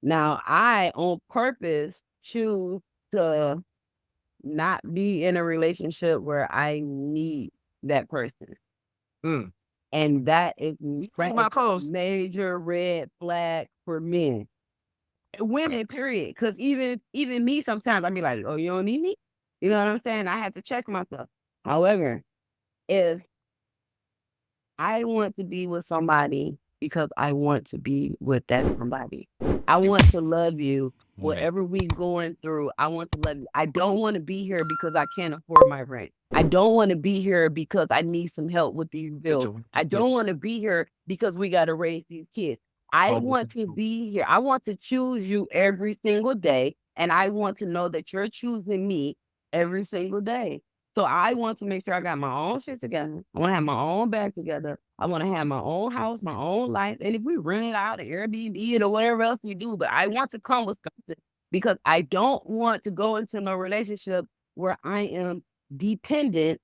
Now, I, on purpose, choose to not be in a relationship where I need that person. Mm. And that is my post. Major red flag for men. Women, period. Because even me, sometimes I be like, oh, you don't need me? You know what I'm saying? I have to check myself. However, if I want to be with somebody because I want to be with that somebody. I want to love you. Whatever we going through, I want to love you. I don't want to be here because I can't afford my rent. I don't want to be here because I need some help with these bills. I don't want to be here because we got to raise these kids. I want to be here. I want to choose you every single day. And I want to know that you're choosing me every single day. So I want to make sure I got my own shit together. I want to have my own bag together. I want to have my own house, my own life. And if we rent it out, Airbnb or whatever else we do, but I want to come with something because I don't want to go into a relationship where I am dependent.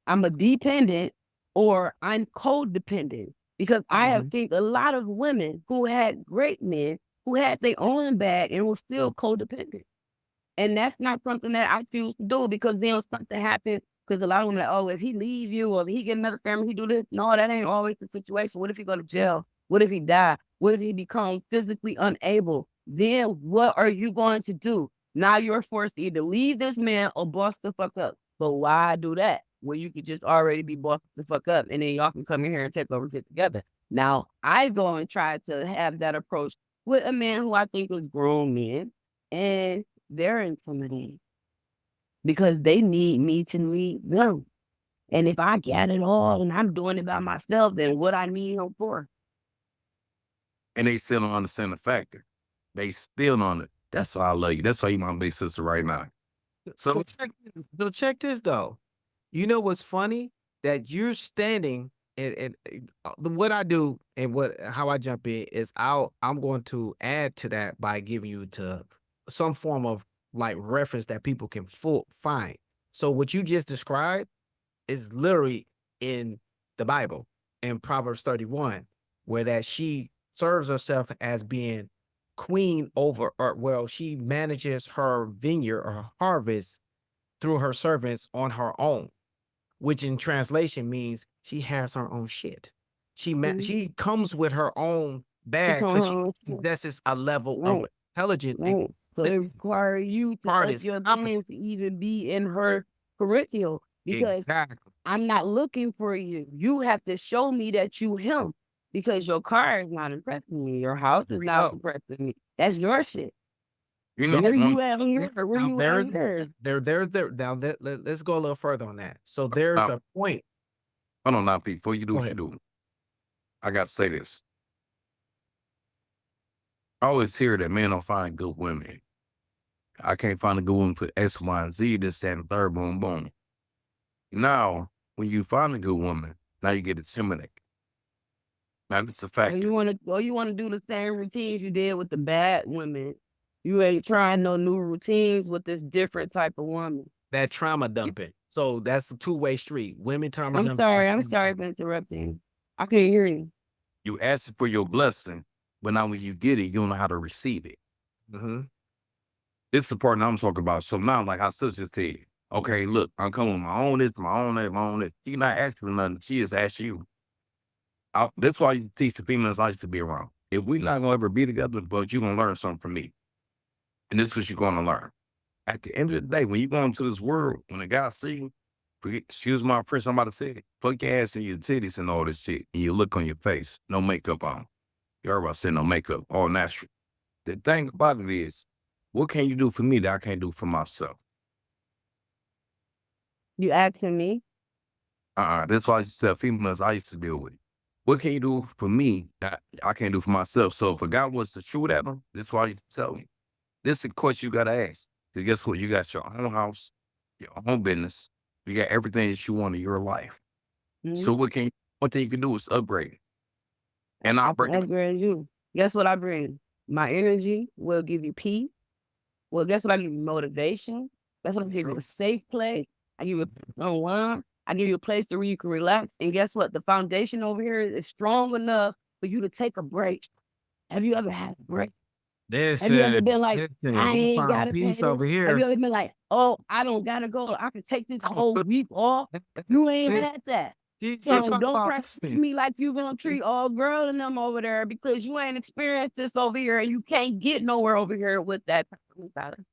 I'm a dependent or I'm codependent because I have seen a lot of women who had great men who had their own bag and were still codependent. And that's not something that I choose to do because then something happens. Because a lot of women are like, oh, if he leave you or if he get another family, he do this. No, that ain't always the situation. What if he go to jail? What if he die? What if he become physically unable? Then what are you going to do? Now you're forced to either leave this man or bust the fuck up. But why do that? Well, you could just already be bossed the fuck up and then y'all can come in here and take over shit together. Now, I go and try to have that approach with a man who I think is grown men, and they're intimidated because they need me to lead them. And if I got it all and I'm doing it by myself, then what I need him for? And they still don't understand the factor. They still don't. That's why I love you. That's why you my big sister right now. So check this though. You know what's funny? That you're standing and what I do and how I jump in is I'm going to add to that by giving you to some form of like reference that people can find. So what you just described is literally in the Bible in Proverbs 31, where that she serves herself as being queen over, or well, she manages her vineyard or her harvest through her servants on her own, which in translation means she has her own shit. She comes with her own bag because she possesses a level of intelligence. Right. So it requires you to up your game to even be in her curriculum, because I'm not looking for you. You have to show me that you him, because your car is not impressing me. Your house is not impressing me. That's your shit. You know, where you at here? Where you at here? Now let's go a little further on that. So there's a point. Hold on now, Pete. Before you do what you do, I got to say this. I always hear that men don't find good women. I can't find a good woman, put X, Y, and Z, this, that, and third, boom, boom. Now, when you find a good woman, now you get intimidated. Now, that's a fact. You want to do the same routines you did with the bad women. You ain't trying no new routines with this different type of woman. That trauma dumping. So that's a two-way street. Women trauma dumping. I'm sorry for interrupting. I can't hear you. You ask for your blessing, but now when you get it, you don't know how to receive it. Mm-hmm. This is the part I'm talking about. So now, like our sister said, okay, look, I'm coming with my own this, my own that, my own that. She's not asking for nothing. She just asks you. That's why you teach the females I used to be around. If we're not going to ever be together, but you're going to learn something from me. And this is what you're going to learn. At the end of the day, when you go into this world, when a guy see you, excuse my French, I'm about to say it, fuck your ass and your titties and all this shit, and you look on your face, no makeup on. You heard about saying no makeup, all natural. The thing about it is, what can you do for me that I can't do for myself? You asking me? That's why I used to tell females I used to deal with. What can you do for me that I can't do for myself? So if a guy wants to shoot at him, that's why you tell me. This is a question you got to ask. Because guess what? You got your own house, your own business. You got everything that you want in your life. Mm-hmm. So one thing you can do is upgrade. And I'll upgrade you. Guess what I bring? My energy will give you peace. Well, guess what I give you? Motivation. That's what I give you, a safe place. I give you unwind. I give you a place where you can relax. And guess what? The foundation over here is strong enough for you to take a break. Have you ever had a break? Have you ever been like, I ain't got a piece over here? Have you ever been like, oh, I don't got to go. I can take this whole week off. You ain't had that. So don't press me like you gonna treat all girl and them over there, because you ain't experienced this over here and you can't get nowhere over here with that.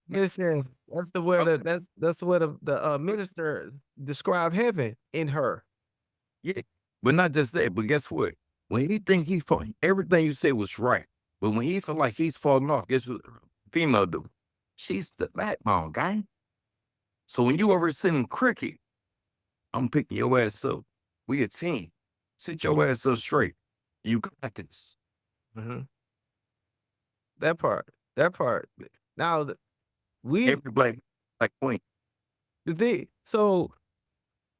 Listen, that's the way the minister described heaven in her. Yeah, but not just that. But guess what? When he think he fought, everything you said was right. But when he feel like he's falling off, guess what female do? She's the backbone, guy. So when you over sitting cricket, I'm picking your ass up. We a team. Sit your ass up straight. You got this. Mm-hmm. That part. Now, everybody like queen. The thing. So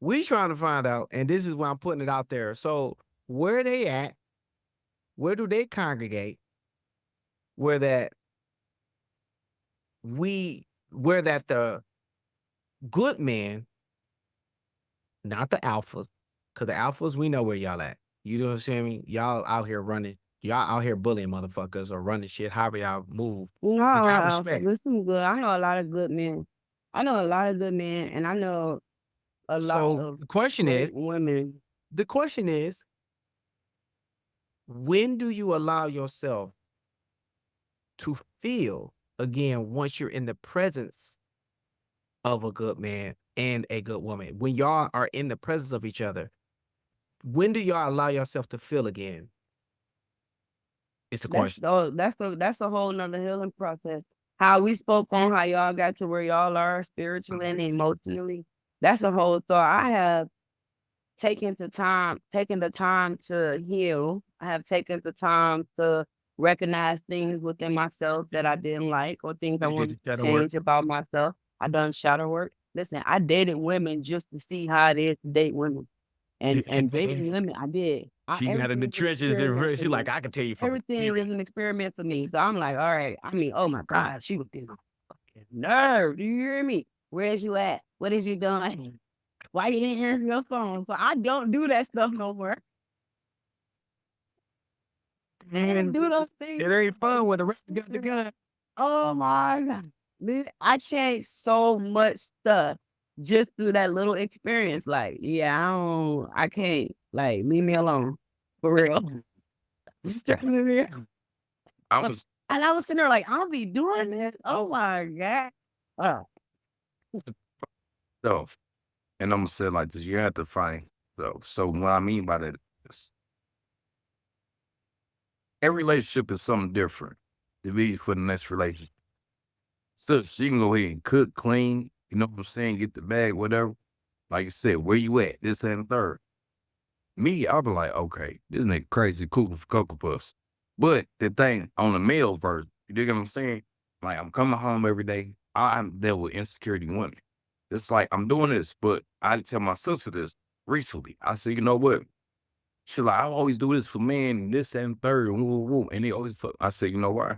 we trying to find out, and this is why I'm putting it out there. So where they at? Where do they congregate? Where that the good men, not the alphas, because the alphas, we know where y'all at. You know what I'm saying? Y'all out here running. Y'all out here bullying motherfuckers or running shit, however y'all move. No, listen, good. I know a lot of good men. And I know a lot of the question is, women. The question is, when do you allow yourself to feel again once you're in the presence of a good man and a good woman? When y'all are in the presence of each other, when do y'all allow yourself to feel again? It's a question. That's a whole nother healing process. How we spoke on how y'all got to where y'all are spiritually and emotionally. That's a whole thought. I have taken the time to heal. I have taken the time to recognize things within myself that I didn't like or things I want to change about myself. I done shadow work. Listen, I dated women just to see how it is to date women. And dating women, I did. She got in the trenches and she like, I can tell you from everything was an experiment for me. So I'm like, all right. I mean, oh my God, she was getting fucking nerve. Do you hear me? Where's you at? What is you doing? Why you didn't answer your phone? So I don't do that stuff no more. Man, do those things. It ain't fun when the rest got the gun. Oh my God. I changed so much stuff just through that little experience. Like, yeah, I can't. Like, leave me alone. For real. And I was sitting there like, I'll be doing this. Oh my God. Oh. So, and I'm gonna say like this, you have to find so what I mean by that is every relationship is something different to be for the next relationship. So she can go ahead and cook, clean, you know what I'm saying, get the bag, whatever. Like you said, where you at? This and the third. Me, I'll be like, okay, this nigga crazy cool for Cocoa Puffs. But the thing on the male version, you dig what I'm saying? Like I'm coming home every day. I'm dealt with insecurity women. It's like I'm doing this, but I tell my sister this recently. I said, you know what? She like, I always do this for men, and this and the third, and woo, woo, and they always fuck. I said, you know why?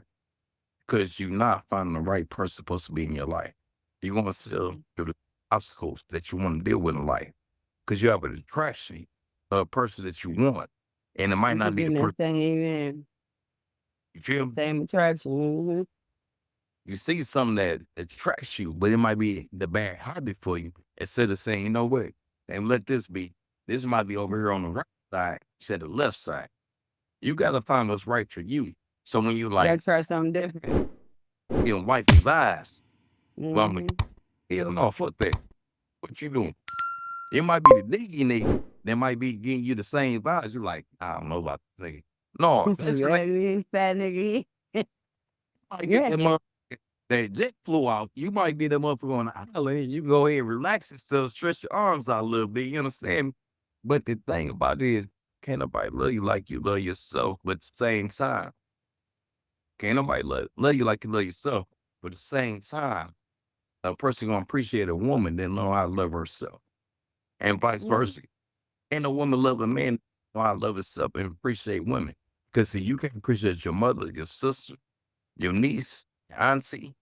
Because you're not finding the right person supposed to be in your life. You want to sell the obstacles that you want to deal with in life. Because you have an attraction of a person that you want. And it might not be the person. You feel me? Same attraction. Mm-hmm. You see something that attracts you, but it might be the bad habit for you. Instead of saying, you know what? And let this be. This might be over here on the right side instead of the left side. You got to find what's right for you. So when you like, try something different. You know, wifey vibes. Mm-hmm. Well, I'm like, hell no, fuck that. What you doing? It might be the diggy nigga that might be getting you the same vibes. You're like, I don't know about this nigga. No, that's like, fat nigga. That jet flew out. You might be that motherfucker on the island. You go ahead and relax yourself, stretch your arms out a little bit. You understand? But the thing about it is, can't nobody love you like you love yourself, but at the same time, can't nobody love you like you love yourself. But at the same time, a person gonna appreciate a woman that know how to love herself. And vice versa. And a woman love a man know how to love herself and appreciate women. Because see, you can appreciate your mother, your sister, your niece, your auntie,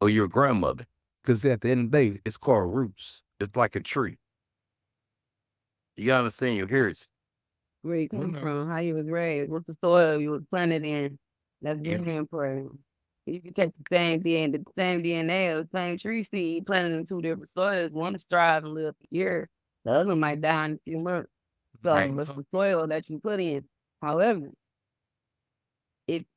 or your grandmother. Because at the end of the day, it's called roots. It's like a tree. You gotta understand your heritage. Where you come from, how you was raised, what the soil you was planted in. That's very important. You can take the same DNA or the same tree seed, planted in two different soils. One is strive and live here. The other might die in a few months. So it's the soil that you put in. However,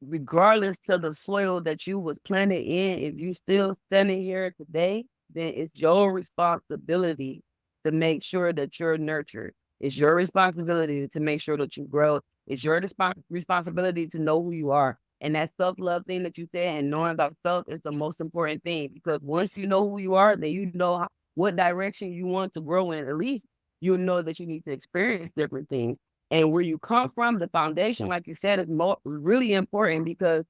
regardless to the soil that you was planted in, if you still standing here today, then it's your responsibility to make sure that you're nurtured. It's your responsibility to make sure that you grow. It's your responsibility to know who you are. And that self-love thing that you said and knowing about self is the most important thing, because once you know who you are, then you know what direction you want to grow in. At least you'll know that you need to experience different things. And where you come from, the foundation, like you said, is really important, because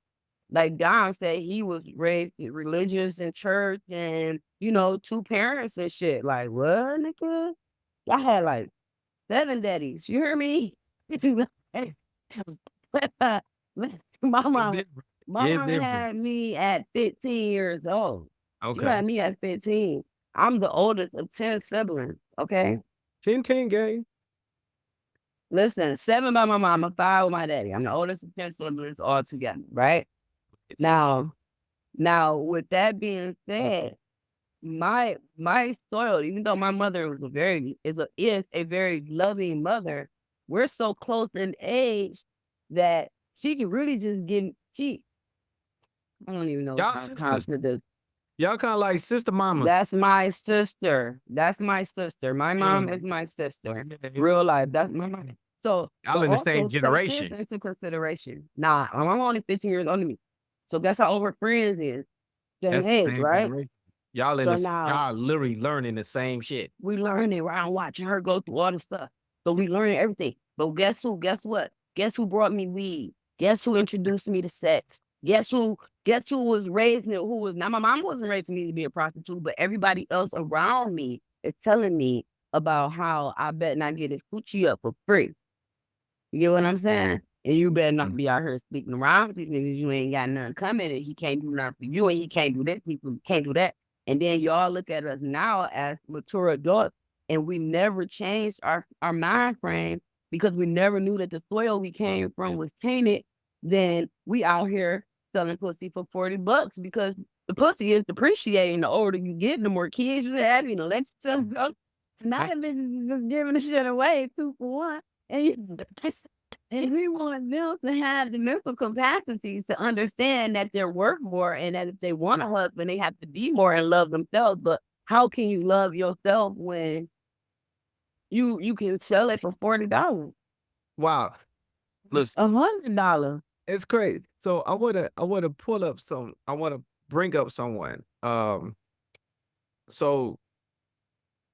like Don said, he was raised religious in church and, you know, 2 parents and shit. Like, what, nigga? I had like 7 daddies. You hear me? My mom had me at 15 years old. Okay. She had me at 15. I'm the oldest of 10 siblings, okay? 10 gang. Listen, 7 by my mama, 5 with my daddy. I'm the oldest of 10 siblings all together, right? Now, with that being said, my soil, even though my mother was is a very loving mother, we're so close in age that she can really just I don't even know how to do. Y'all kind of like sister mama. That's my sister. My mom is my sister. Real life. That's my mom. So, Y'all but in the same also take this generation. into consideration. Nah, I'm only 15 years older than me. So guess how old her friends is? Same That's the age, same right? generation. Y'all So now y'all literally learning the same shit. we learning, right? I'm watching her go through all the stuff. So we learning everything. But guess who? Guess what? Guess who brought me weed? Guess who introduced me to sex? Guess who was raised me? Who was now? My mom wasn't raising me to be a prostitute, but everybody else around me is telling me about how I better not get his coochie up for free. You get what I'm saying? And you better not be out here speaking around with these niggas. You ain't got nothing coming, and he can't do nothing for you, and he can't do this. People can't do that. And then y'all look at us now as mature adults, and we never changed our mind frame because we never knew that the soil we came from was tainted. Then we out here selling pussy for $40 because the pussy is depreciating. The older you get, the more kids you have, you know, let yourself go. Now the business is just giving the shit away 2 for 1. And we want them to have the mental capacity to understand that they're worth more and that if they want a husband, they have to be more and love themselves. But how can you love yourself when you can sell it for $40? Wow. Listen, $100. it's crazy. So I wanna bring up someone. So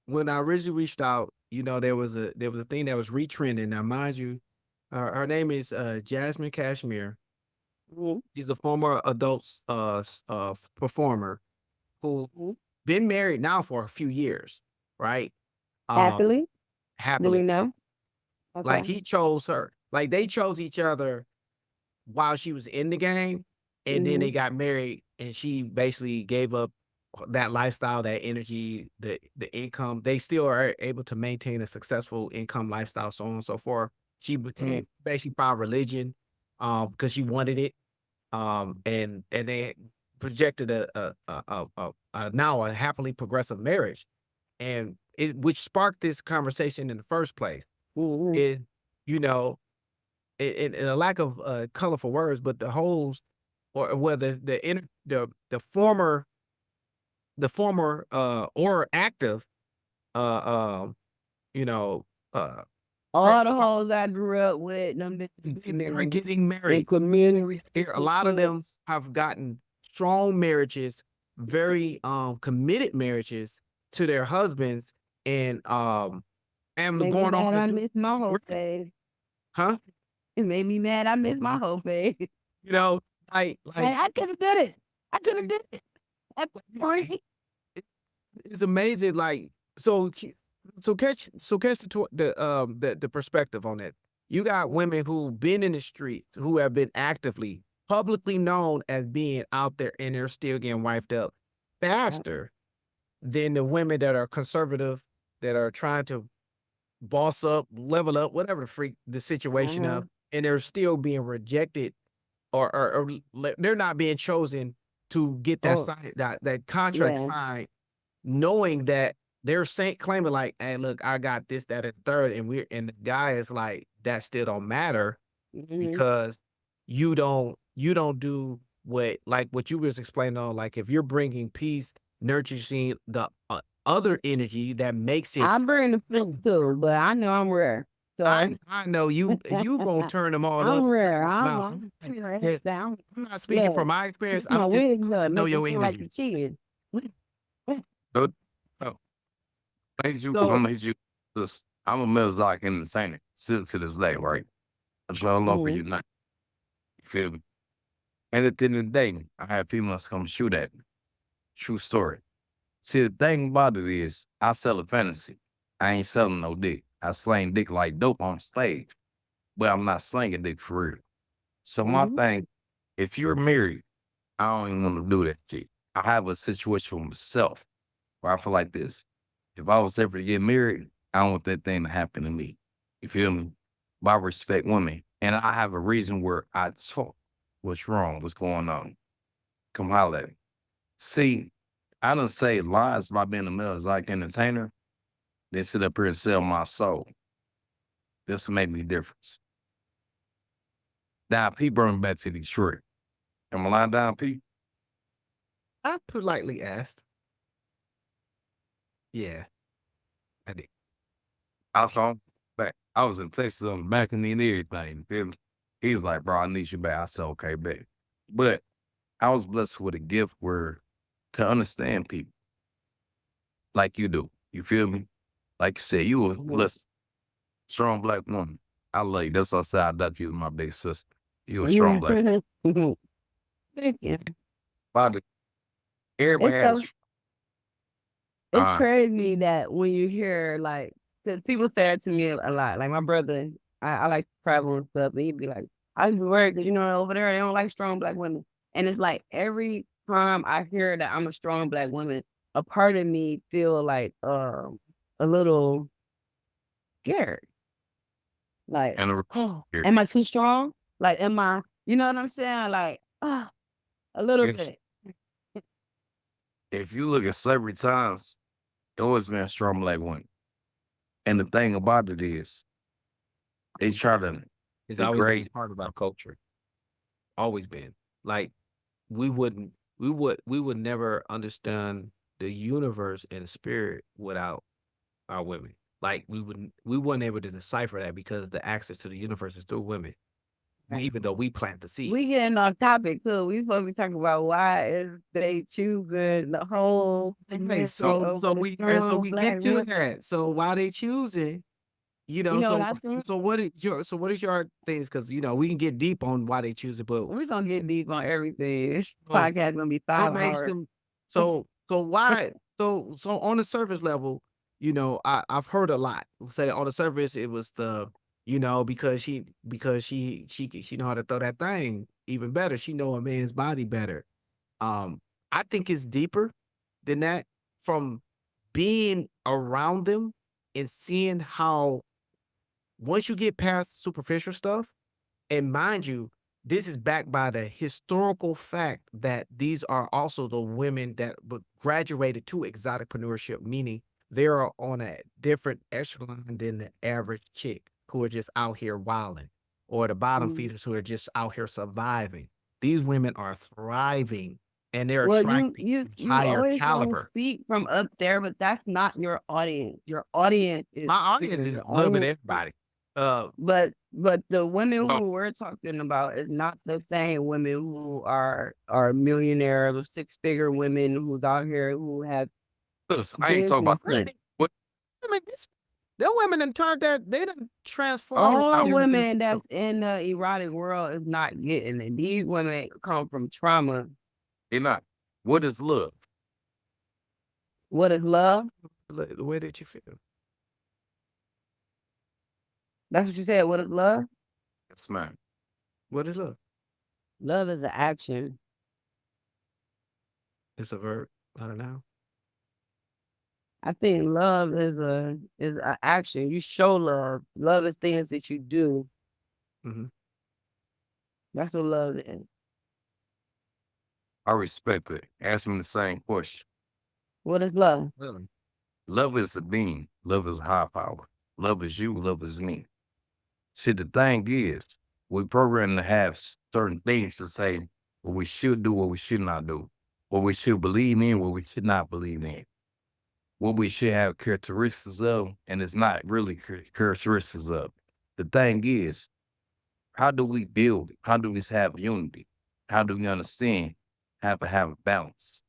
when I originally reached out, you know, there was a thing that was retrending. Now, mind you, her name is Jasmine Cashmere. Mhm. She's a former adult performer who Mhm. been married now for a few years, right? Happily? Do we Happily. know? Like Okay. he chose her. Like they chose each other while she was in the game, and then they got married, and she basically gave up that lifestyle, that energy, the income. They still are able to maintain a successful income lifestyle, so on and so forth. She became basically found religion, because she wanted it, and they projected now a happily progressive marriage, and which sparked this conversation in the first place. Mhm. Is you know, in a lack of colorful words, but the holes or whether the former or active you know All the hoes I grew up with, them bitches are getting in married. community. A lot of them have gotten strong marriages, very committed marriages to their husbands, and Made me going mad. I on, miss my whole phase. huh? It made me mad. I miss my whole phase. You know, like I could have done it. I could have done it. At the point. it's amazing. Like catch the perspective on that. You got women who've been in the street, who have been actively publicly known as being out there, and they're still getting wiped up faster than the women that are conservative, that are trying to boss up, level up, whatever the situation of, and they're still being rejected, or they're not being chosen to get that that contract signed, knowing that they're claiming like, hey, look, I got this, that, and third, and the guy is like, that still don't matter because you don't do what you was explaining on, like if you're bringing peace, nurturing the other energy that makes it. I bring the flip too, but I know I'm rare. So I know you gonna turn them all up. I'm rare. I'm not speaking from my experience. My I'm wig just know your like energy. a cheating. Good. Oh, thanks you. So- I'm a Mizak entertainer still to this day, right? That's all over you now. You feel me? And at the end of the day, I have females come shoot at me. True story. See, the thing about it is, I sell a fantasy. I ain't selling no dick. I slang dick like dope on stage, but I'm not slinging dick for real. So my thing, if you're married, I don't even want to do that shit. I have a situation with myself where I feel like this. If I was ever to get married, I don't want that thing to happen to me. You feel me? But I respect women. And I have a reason where I talk. What's wrong? What's going on? Come holler at me. See, I done say lies by being a Mizak entertainer. Then sit up here and sell my soul. This will make me a difference. Now, P brought me back to Detroit. Am I lying down, P? I politely asked. Yeah, I did. I'll come back. I was in Texas on the back and everything. Then he was like, bro, I need you back. I said, okay, back. But I was blessed with a gift where to understand people like you do. You feel me? Like you said, you were blessed, strong black woman. I love you. That's why I said I adopt you as my big sister. You a strong black woman. Thank you. Everybody has. It's crazy that when you hear like, cause people say that to me a lot. Like my brother, I like to travel and stuff, and he'd be like, "I'd be worried because over there they don't like strong black women." And it's like every time I hear that I'm a strong black woman, a part of me feel like a little scared. Like, am I too strong? Like, am I? You know what I'm saying? Like, a little bit. If you look at celebrity times, it always been a strong black woman. And the thing about it is, they try to. It's always been part of our culture. Always been. Like we would never understand the universe and the spirit without our women. Like we weren't able to decipher that because the access to the universe is through women. Even though we plant the seed. We getting off topic too. We supposed to be talking about why is they choosing the whole thing. So we get to that. So why they choosing? So what is your things? Because we can get deep on why they choose it, but we're gonna get deep on everything. This podcast gonna be 5 hours. So why? So on the surface level, I've heard a lot. Say on the surface, it was because she know how to throw that thing even better. She know a man's body better. I think it's deeper than that. From being around them and seeing how once you get past superficial stuff, and mind you, this is backed by the historical fact that these are also the women that graduated to exoticpreneurship, meaning they are on a different echelon than the average chick who are just out here wilding, or the bottom feeders who are just out here surviving. These women are thriving, and they're attracting higher always caliber. Speak from up there, but that's not your audience. Your audience is my audience is a little bit everybody. But the women who we're talking about is not the same women who are millionaires or 6-figure women who's out here who have. I ain't talking about that. There women that turned that they done transformed. All women that's in the erotic world is not getting it. These women come from trauma. They're not. What is love? What is love? The way that you feel. That's what you said. What is love? Yes, ma'am. What is love? Love is an action. It's a verb. I don't know. I think love is an action. You show love. Love is things that you do. Mm-hmm. That's what love is. I respect it. Ask me the same question. What is love? Really? Love is a being. Love is high power. Love is you. Love is me. See, the thing is, we programmed to have certain things to say what we should do, what we should not do, what we should believe in, what we should not believe in, what we should have characteristics of, and it's not really characteristics of. The thing is, how do we build? How do we have unity? How do we understand how to have a balance?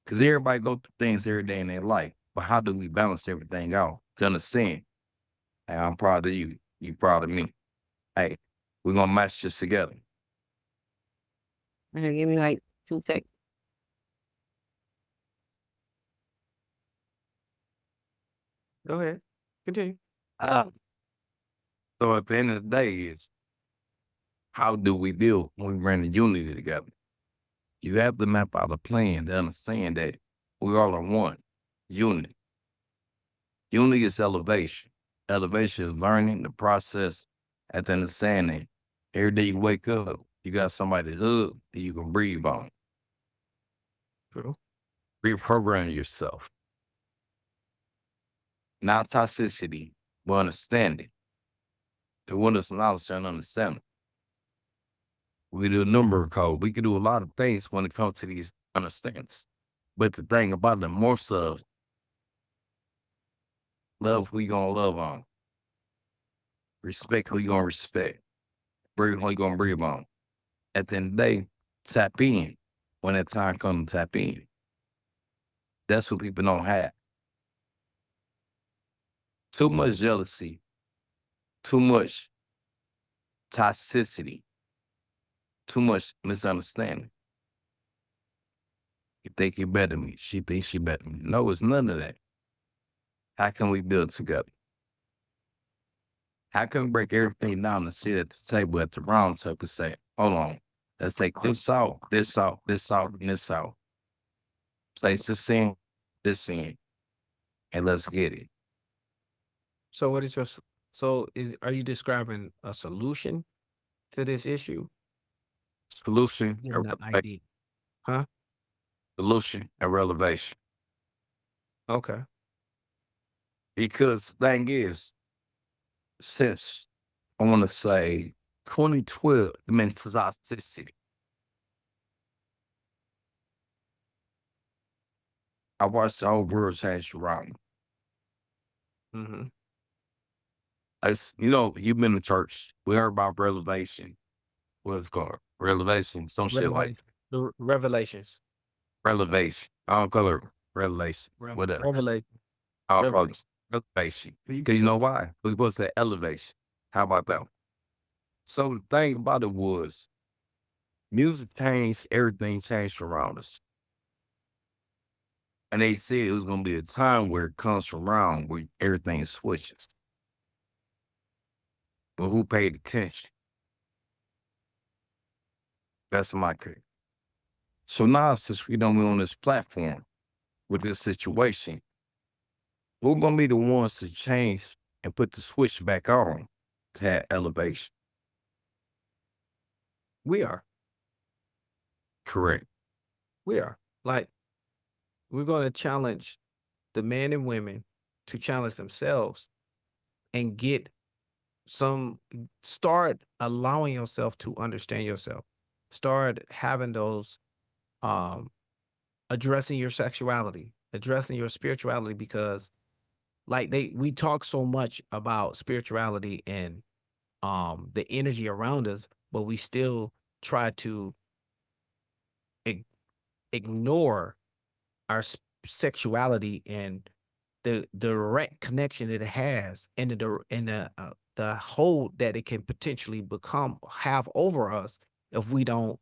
Because everybody go through things every day in their life, but how do we balance everything out to understand? Hey, I'm proud of you. You proud of me. Hey, we're going to match this together. Give me like 2 seconds. Go ahead. Continue. So at the end of the day is, how do we build when we bring the unity together? You have to map out a plan to understand that we all are one. Unity. Unity is elevation. Elevation is learning the process at the understanding. Every day you wake up, you got somebody to hug that you can breathe on. True. Reprogram yourself. Not toxicity, but understanding. The one that's knowledge and understanding. We do a number code. We can do a lot of things when it comes to these understands. But the thing about the more so, love we gonna love on. Respect who you gonna respect. Breathe who you gonna breathe on. At the end of the day, tap in. When that time comes, tap in. That's what people don't have. Too much jealousy. Too much toxicity. Too much misunderstanding. You think you're better than me. She thinks she better than me. No, it's none of that. How can we build together? How can we break everything down and sit at the table at the round table and say, hold on, let's take this out, this out, this out, and this out. Place this in, and let's get it. So what is your are you describing a solution to this issue? Solution Yeah, or the idea. Huh? Solution and relevation. Okay. Because the thing is, since I want to say 2012, it meant toxicity. I watched the whole world change around. Mm-hmm. You've been to church. We heard about relevation. What's it called? Relevation. Some shit like the Revelations. relevation. I don't call it relation. Whatever. Revelation. I'll call it relevation. Because you know why? We're supposed to say elevation. How about that? So the thing about it was, music changed, everything changed around us. And they said it was going to be a time where it comes around where everything switches. But who paid attention? That's my case. So now, since we don't be on this platform with this situation, we're going to be the ones to change and put the switch back on to have elevation. We are. Correct. We are. Like, we're going to challenge the men and women to challenge themselves and start allowing yourself to understand yourself. Start having those, addressing your sexuality, addressing your spirituality, because we talk so much about spirituality and the energy around us, but we still try to ignore our sexuality and the direct connection that it has and the hold that it can potentially have over us if we don't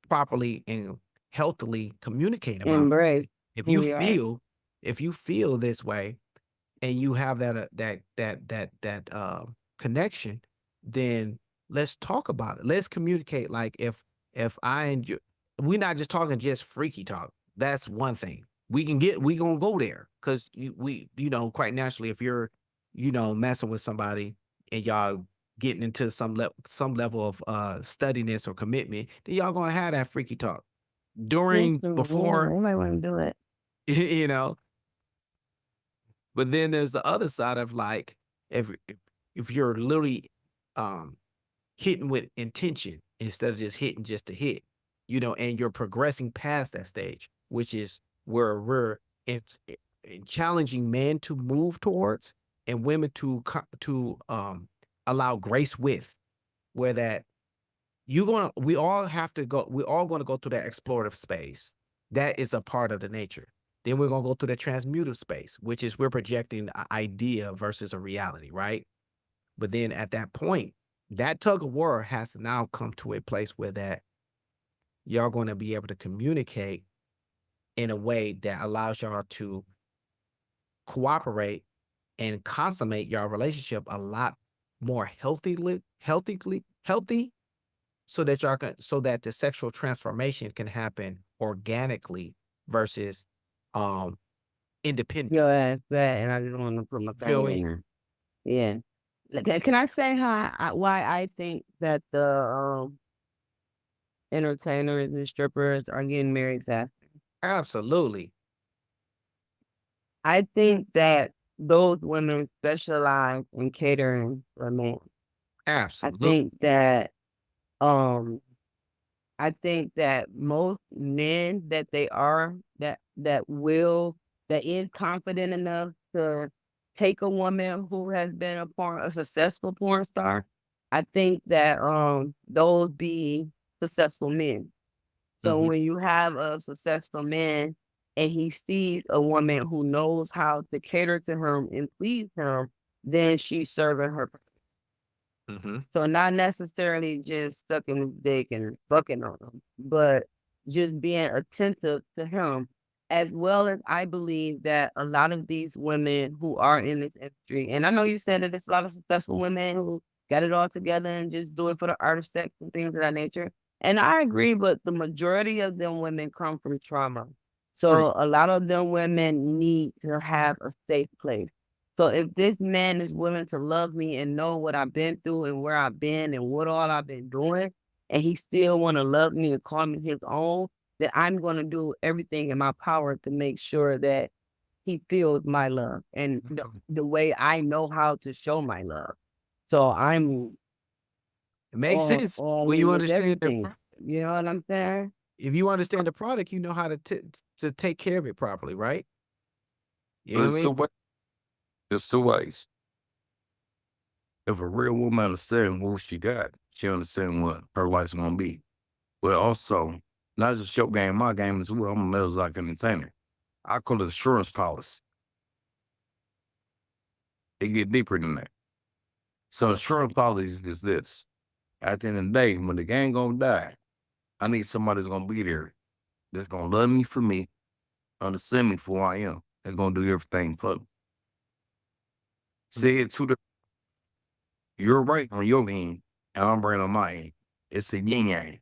properly and healthily communicate about it. Embrace. If you feel this way and you have that connection, then let's talk about it. Let's communicate. Like if I enjoy, we're not just talking just freaky talk. That's one thing. We gonna go there because quite naturally, if you're messing with somebody and y'all getting into some level of steadiness or commitment, then y'all gonna have that freaky talk before. You might want to do it. But then there's the other side of like if you're literally hitting with intention instead of just hitting just to hit, and you're progressing past that stage, which is where we're in challenging men to move towards and women to allow grace with, where that we all going to go through that explorative space. That is a part of the nature. Then we're going to go through the transmutive space, which is we're projecting an idea versus a reality, right? But then at that point, that tug of war has to now come to a place where that y'all going to be able to communicate in a way that allows y'all to cooperate and consummate your relationship a lot more healthy, so that the sexual transformation can happen organically versus independent. Go ahead, and I just want to put my thing in there. Yeah. Can I say why I think that the entertainers and strippers are getting married faster? Absolutely. I think that those women specialize in catering for men. Absolutely. I think that most men that is confident enough to take a woman who has been a successful porn star, I think that those be successful men. So when you have a successful man and he sees a woman who knows how to cater to him and please him, then she's serving her. So not necessarily just sucking his dick and fucking on him, but just being attentive to him. As well as I believe that a lot of these women who are in this industry, and I know you said that there's a lot of successful women who got it all together and just do it for the art of sex and things of that nature. And I agree, but the majority of them women come from trauma. So a lot of them women need to have a safe place. So if this man is willing to love me and know what I've been through and where I've been and what all I've been doing, and he still want to love me and call me his own, then I'm going to do everything in my power to make sure that he feels my love and the way I know how to show my love. So it makes sense when you understand everything. You know what I'm saying? If you understand the product, you know how to take care of it properly, right? You know what I mean? There's two ways. If a real woman understands what she got, she understands what her life's gonna be. But also, not just your game, my game as well. I'm a male like entertainer. I call it assurance policy. It get deeper than that. So assurance policy is this. At the end of the day, when the gang gonna die, I need somebody that's gonna be there, that's gonna love me for me, understand me for who I am, that's gonna do everything for me. Say it to the, you're right on your end, and I'm right on my end. It's a yin yang.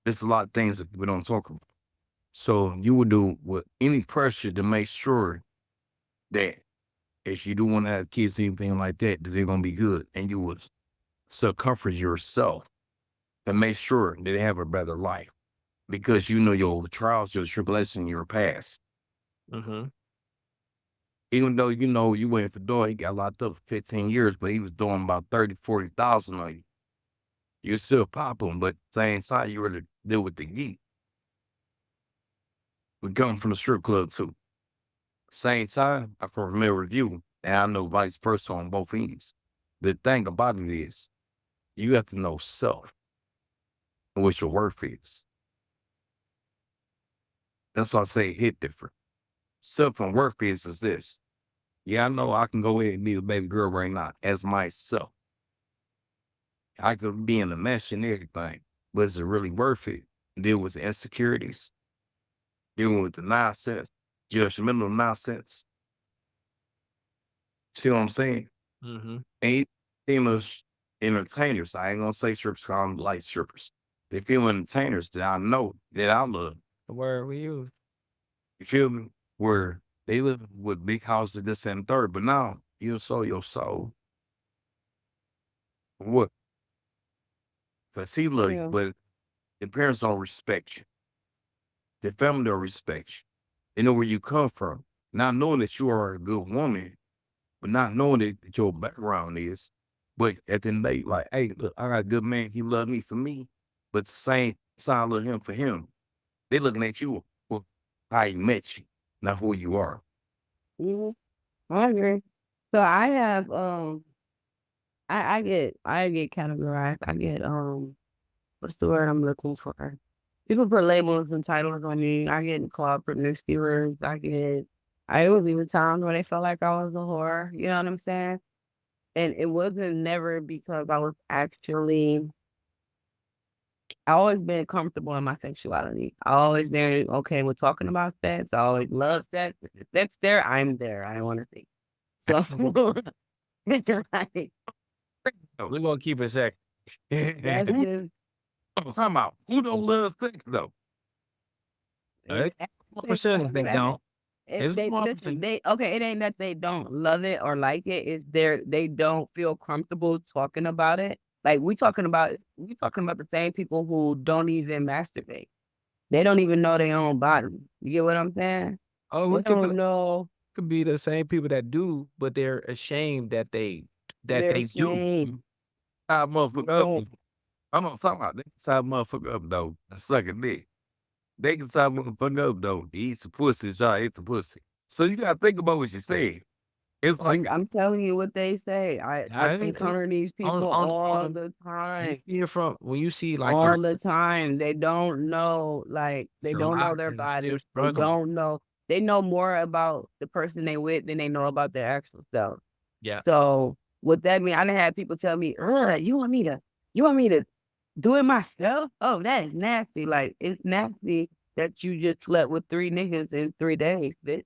There's a lot of things that we don't talk about. So you would do with any pressure to make sure that if you do want to have kids, anything like that, that they're gonna be good, and you would circumference yourself to make sure that they have a better life, because you know your trials, your tribulations, your past. Even though you know you went for door, he got locked up for 15 years, but he was doing about 30, 40,000 on you. You still pop him, but same time you were to deal with the geek. We come from the strip club too. Same time, I'm from Mill Review, and I know vice versa on both ends. The thing about it is, you have to know self and what your worth is. That's why I say hit different. Self and worth is this. Yeah, I know I can go ahead and be a baby girl right now as myself. I could be in a mess and everything, but is it really worth it? Deal with the insecurities, dealing with the nonsense, judgmental nonsense. See what I'm saying? And females entertainers, I ain't gonna say strippers, call them light strippers. They feel entertainers that I know, that I love. The word we use. You feel me? Where they live with big houses, this and third, but now you sold your soul. What? Because he look, but the parents don't respect you. The family don't respect you. They know where you come from. Not knowing that you are a good woman, but not knowing that your background is. But at the end of the day, like, hey, look, I got a good man. He loved me for me. But the same time, I love him for him. They looking at you for how he met you, not who you are. I agree. So I have I get categorized. I get what's the word I'm looking for? People put labels and titles on me. I get called promiscuous. I was even times where they felt like I was a whore. You know what I'm saying? And it wasn't never because I was actually. I always been comfortable in my sexuality. I always been okay with talking about sex. I always loved sex. If sex there, I'm there. I don't want to see. So We're gonna keep it sec. that's just Time out. Who don't love sex though? Percent they don't. It ain't that they don't love it or like it. It's they don't feel comfortable talking about it. Like we talking about the same people who don't even masturbate. They don't even know their own body. You get what I'm saying? Oh, they don't know. Could be the same people that do, but they're ashamed that they do. Motherfucker up. I'm not talking about they can tie motherfucker up though. And suck a dick. They can tie motherfucker up though. He eats the pussy, y'all eat the pussy. So you gotta think about what you say. It's like I'm telling you what they say. I encounter these people all the time. When you see like all the time. They don't know, like they don't know their body. They don't know. They know more about the person they with than they know about their actual self. Yeah. So what that mean? I done had people tell me, you want me to do it myself? Oh, that is nasty. Like it's nasty that you just slept with 3 niggas in 3 days, bitch.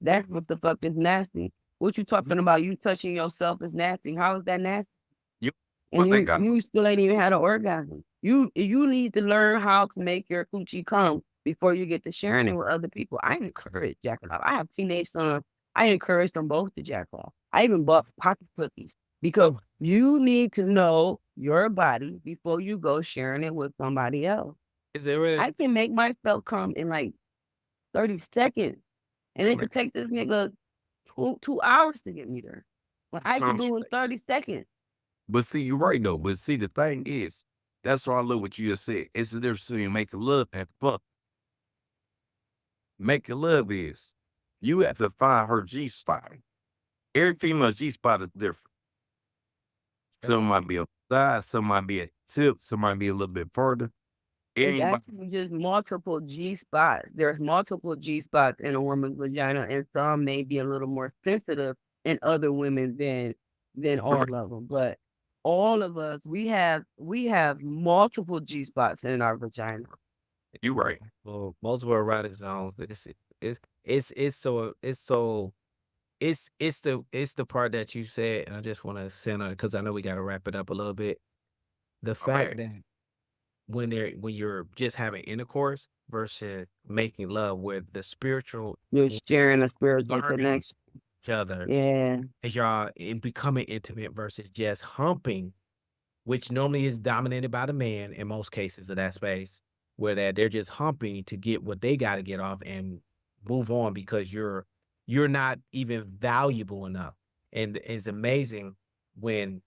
That's what the fuck is nasty. What you talking about? You touching yourself is nasty. How is that nasty? You still ain't even had an orgasm. You need to learn how to make your coochie come before you get to sharing it with other people. I encourage jacking off. I have teenage sons. I encourage them both to jack off. I even bought pocket cookies because you need to know your body before you go sharing it with somebody else. Is it really? I can make myself come in like 30 seconds, and it could take this nigga 2 hours to get me there. But I can do it in 30 seconds. But see, you're right though. But see, the thing is, that's why I love what you just said. It's the difference between making love and fuck. Making love is you have to find her G spot. Every female G spot is different. Some might be a side, some might be a tip, some might be a little bit further. It's actually just multiple G spots. There's multiple G spots in a woman's vagina, and some may be a little more sensitive in other women than all of them. But all of us, we have multiple G spots in our vagina. You're right. Well, multiple erotic zones. It's the part that you said, and I just want to center because I know we got to wrap it up a little bit. The fact that when you're just having intercourse versus making love, where the spiritual, you're sharing a spiritual connection each other, and y'all in becoming intimate versus just humping, which normally is dominated by the man in most cases of that space, where they're just humping to get what they got to get off and move on because you're not even valuable enough. And it's amazing when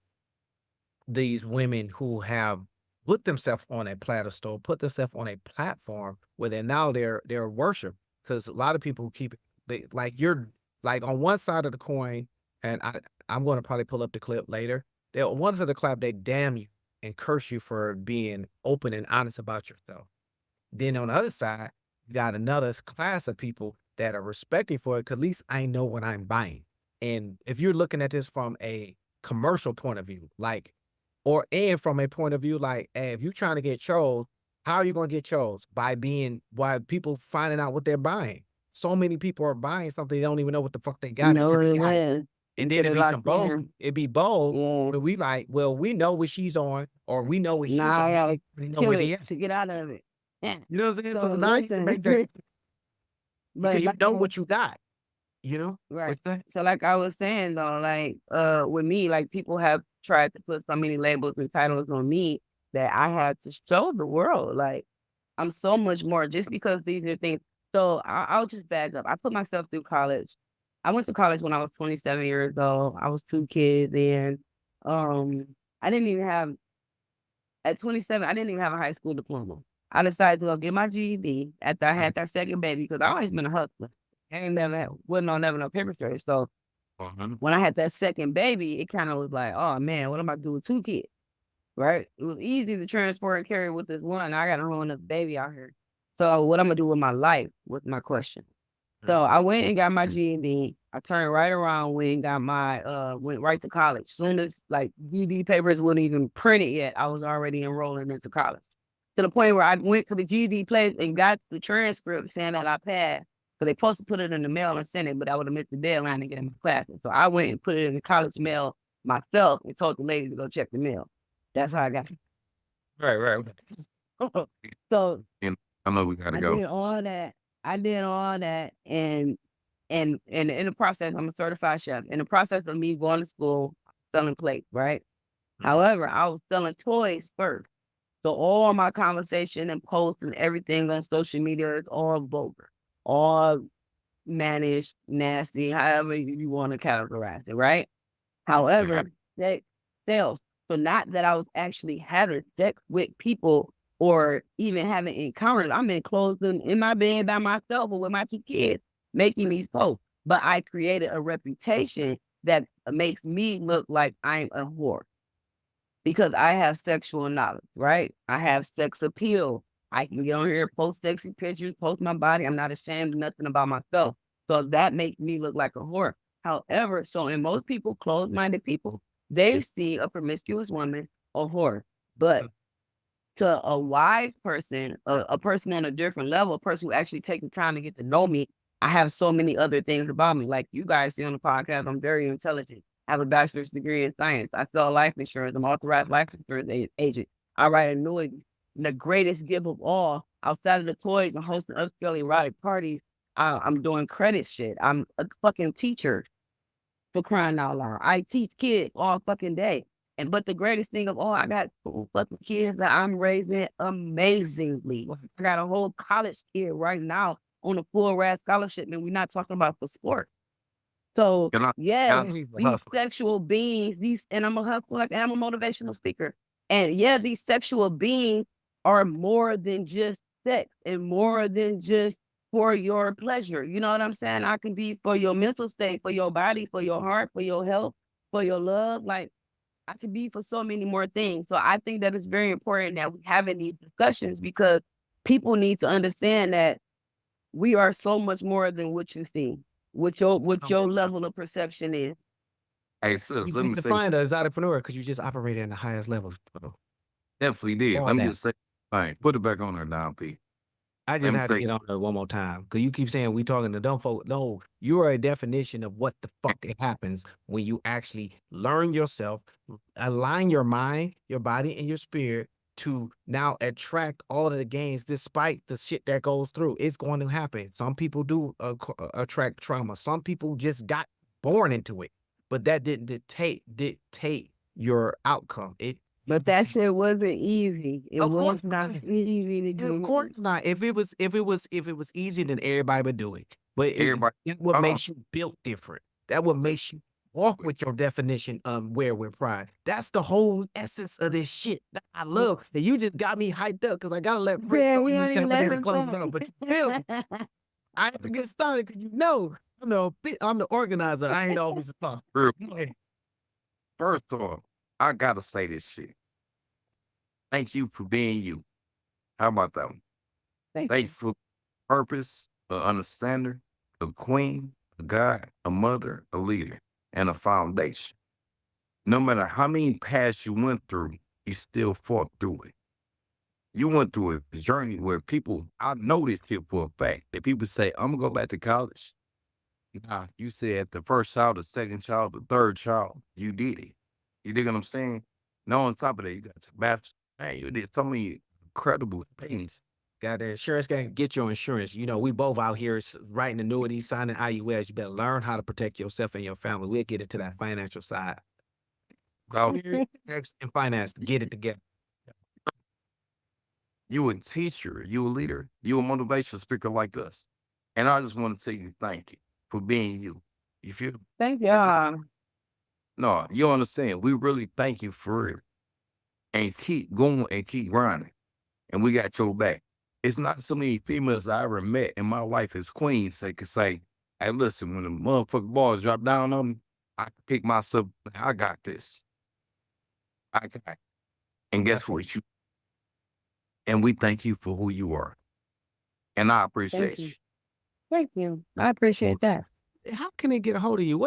these women who have put themselves on a pedestal, put themselves on a platform where they're worship. Because a lot of people you're like on one side of the coin, and I'm going to probably pull up the clip later. They're on one side of the clip, they damn you and curse you for being open and honest about yourself. Then on the other side, you got another class of people that are respecting for it, because at least I know what I'm buying. And if you're looking at this from a commercial point of view, and from a point of view, like, hey, if you're trying to get chose, how are you going to get chose? By people finding out what they're buying. So many people are buying something they don't even know what the fuck they got. know what it is. And then it'd be some bold. It'd be bold. But we we know what she's on, or we know what she's on. We know where they at to get out of it. Yeah. You know what I'm saying? So now you can make that. Because you know what you got. You know? Right. So like I was saying though, like with me, like people have tried to put so many labels and titles on me that I had to show the world, like I'm so much more, just because these are things. So I'll just back up. I put myself through college. I went to college when I was 27 years old. I was 2 kids, and I didn't even have, at 27, I didn't even have a high school diploma. I decided to go get my GED after I had that second baby, because I always been a hustler. I ain't wasn't on never no paper trail. So when I had that second baby, it kind of was like, oh man, what am I doing with 2 kids? Right? It was easy to transport and carry with this one. I got a whole nother baby out here. So what I'm gonna do with my life was my question. So I went and got my GED. I turned right around, went right to college. Soon as like GED papers weren't even printed yet, I was already enrolling into college. To the point where I went to the GED place and got the transcript saying that I passed. Because they supposed to put it in the mail and send it, but I would have missed the deadline to get in my classes. So I went and put it in the college mail myself and told the lady to go check the mail. That's how I got it. Right. So I know we gotta go. I did all that, and in the process, I'm a certified chef. In the process of me going to school, selling plates, right? However, I was selling toys first. So all my conversation and posts and everything on social media is all vulgar, all managed, nasty, however you want to categorize it, right? However, that sales. So not that I was actually having sex with people or even having encounters. I'm enclosed in my bed by myself or with my 2 kids making these posts. but I created a reputation that makes me look like I'm a whore because I have sexual knowledge, right? I have sex appeal. I can get on here, post sexy pictures, post my body. I'm not ashamed of nothing about myself. So that makes me look like a whore. However, so in most people, closed-minded people, they see a promiscuous woman a whore. But to a wise person, a person on a different level, a person who actually takes the time to get to know me, I have so many other things about me. Like you guys see on the podcast, I'm very intelligent. I have a bachelor's degree in science. I sell life insurance. I'm an authorized life insurance agent. I write annuities. And the greatest gift of all, outside of the toys and hosting upscale erotic parties, I'm doing credit shit. I'm a fucking teacher, for crying out loud. I teach kids all fucking day. But the greatest thing of all, I got fucking kids that I'm raising amazingly. I got a whole college kid right now on a full rad scholarship, and we're not talking about for sport. So these sexual beings, and I'm a hustler, and I'm a motivational speaker. And these sexual beings are more than just sex and more than just for your pleasure. You know what I'm saying? I can be for your mental state, for your body, for your heart, for your health, for your love. Like I could be for so many more things. So I think that it's very important that we having these discussions because people need to understand that we are so much more than what you see, what your level of perception is. Hey, sis, let me say, define an exoticpreneur because you just operated in the highest level. definitely did. Let me just say, put it back on there now, P. I just had to get on there one more time because you keep saying we talking to dumb folk. No, you are a definition of what the fuck happens when you actually learn yourself, align your mind, your body, and your spirit to now attract all of the gains despite the shit that goes through. It's going to happen. Some people do attract trauma. Some people just got born into it, but that didn't dictate your outcome. But that shit wasn't easy. It was not easy to do. Of course not. If it was easy, then everybody would do it. But that's what makes you built different. That what makes you walk with your definition of wear with pride. That's the whole essence of this shit that I love. That you just got me hyped up because I gotta let we don't even let him but you feel me? I have to get started because I'm the organizer. I ain't always a talk. First off, I gotta say this shit. Thank you for being you. How about that one? Thanks for purpose, an understander, a queen, a guide, a mother, a leader, and a foundation. No matter how many paths you went through, you still fought through it. You went through a journey where I know this shit for a fact, that people say, I'm gonna go back to college. Nah, you said the first child, the second child, the third child, you did it. You dig what I'm saying? Now on top of that, you got your bachelor. Man, you did so many incredible things. Got the insurance guy, get your insurance. You know, we both out here writing annuities, signing IULs. You better learn how to protect yourself and your family. We'll get into that financial side. Out here and finance, get it together. You a teacher, you a leader, you a motivational speaker like us. And I just want to tell you thank you for being you. You feel? Thank you. No, you understand. We really thank you for real. And keep going and keep grinding. And we got your back. It's not so many females I ever met in my life as queens that could say, hey, listen, when the motherfucking balls drop down on me, I can pick myself, I got this. I got it. And guess what? And we thank you for who you are. And I appreciate you. Thank you. I appreciate that. How can they get a hold of you?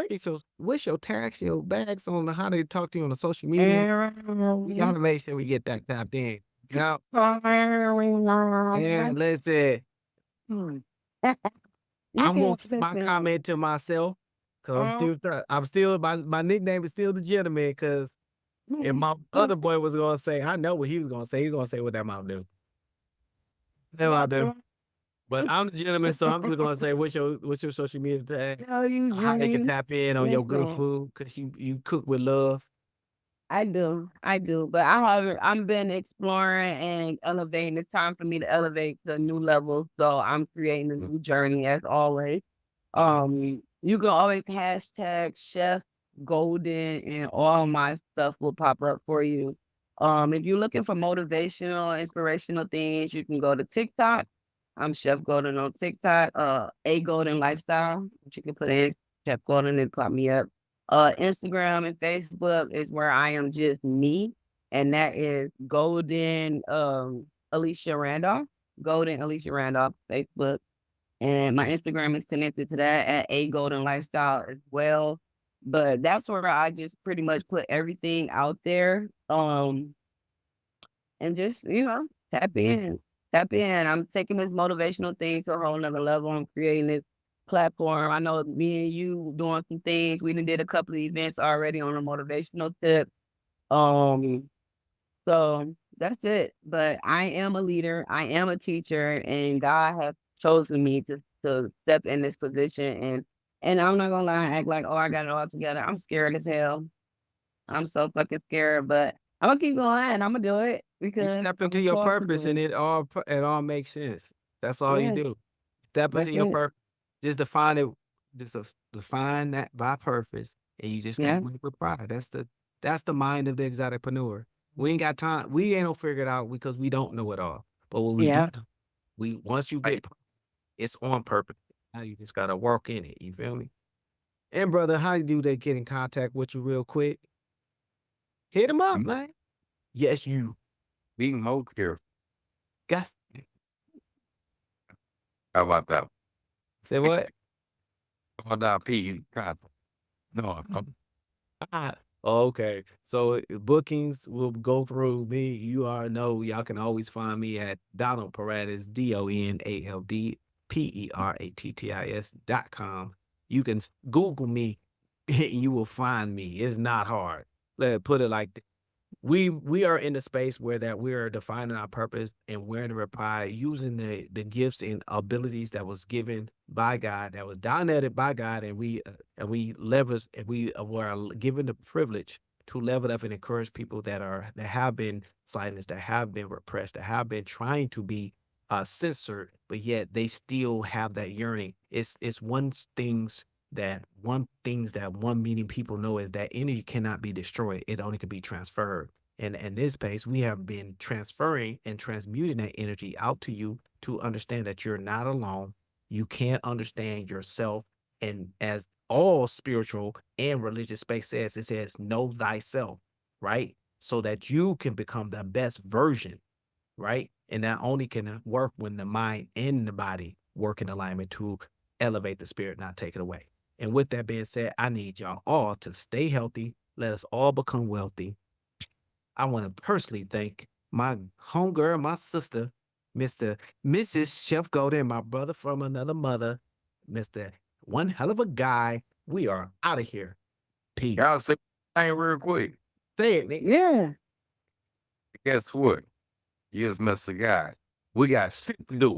What's your tax, your bags on how they talk to you on the social media? We gotta make sure we get that tapped in. Now, and listen, I'm gonna keep my comment to myself because I'm still my nickname is still the gentleman. Because if my other boy was gonna say, I know what he was gonna say. He's gonna say what that mouth do. That mouth do. But I'm the gentleman, so I'm just gonna say, what's your social media tag? How they can tap in on your good food because you cook with love. I do, but I've been exploring and elevating. It's time for me to elevate to a new level, so I'm creating a new journey as always. You can always hashtag Chef Golden, and all my stuff will pop up for you. If you're looking for motivational, inspirational things, you can go to TikTok. I'm Chef Golden on TikTok, A Golden Lifestyle, which you can put in Chef Golden and pop me up. Instagram and Facebook is where I am just me, and that is Golden Alicia Randolph. Golden Alicia Randolph, Facebook. And my Instagram is connected to that at A Golden Lifestyle as well. But that's where I just pretty much put everything out there. And just, tap in. Tap in. I'm taking this motivational thing to a whole nother level. I'm creating this platform. I know me and you doing some things. We did a couple of events already on a motivational tip. So that's it. But I am a leader. I am a teacher, and God has chosen me to step in this position. And I'm not gonna lie and act like, oh, I got it all together. I'm scared as hell. I'm so fucking scared, but I'm gonna keep going and I'm gonna do it You because step I'm into your taught to purpose do and it. it all makes sense. That's all you Yeah, do. Step that's into your it. purpose. Just define it. Define that by purpose, and you just Yeah. keep moving with pride. That's the mind of the exoticpreneur. We ain't got time. We ain't gonna figure it out because we don't know it all. But what we do, Yeah. once you get, it's on purpose. Now you just gotta work in it. You feel me? And brother, how do they get in contact with you real quick? Hit them up, man. Yes, you. Be more careful. Guys, How about that? say what? How about P? No, Okay. So bookings will go through me. You all know y'all can always find me at Donald Paredes, DonaldPerattis.com. You can Google me, you will find me. It's not hard. Let's put it like this. We are in the space where that we are defining our purpose and we're in the reply using the gifts and abilities that was given by God, that was donated by God, and we leverage and we were given the privilege to level up and encourage people that have been silenced, that have been repressed, that have been trying to be censored, but yet they still have that yearning. It's one things that one meeting people know is that energy cannot be destroyed. It only can be transferred. And in this space, we have been transferring and transmuting that energy out to you to understand that you're not alone. You can't understand yourself. And as all spiritual and religious space says, it says, know thyself, right? So that you can become the best version, right? And that only can work when the mind and the body work in alignment to elevate the spirit, not take it away. And with that being said, I need y'all all to stay healthy. Let us all become wealthy. I want to personally thank my homegirl, my sister, Mrs. Chef Golden, my brother from another mother, Mr. One Hell of a Guy. We are out of here. Peace. Y'all say thing real quick. Say it, nigga. Yeah. Guess what? You just missed a guy. We got shit to do.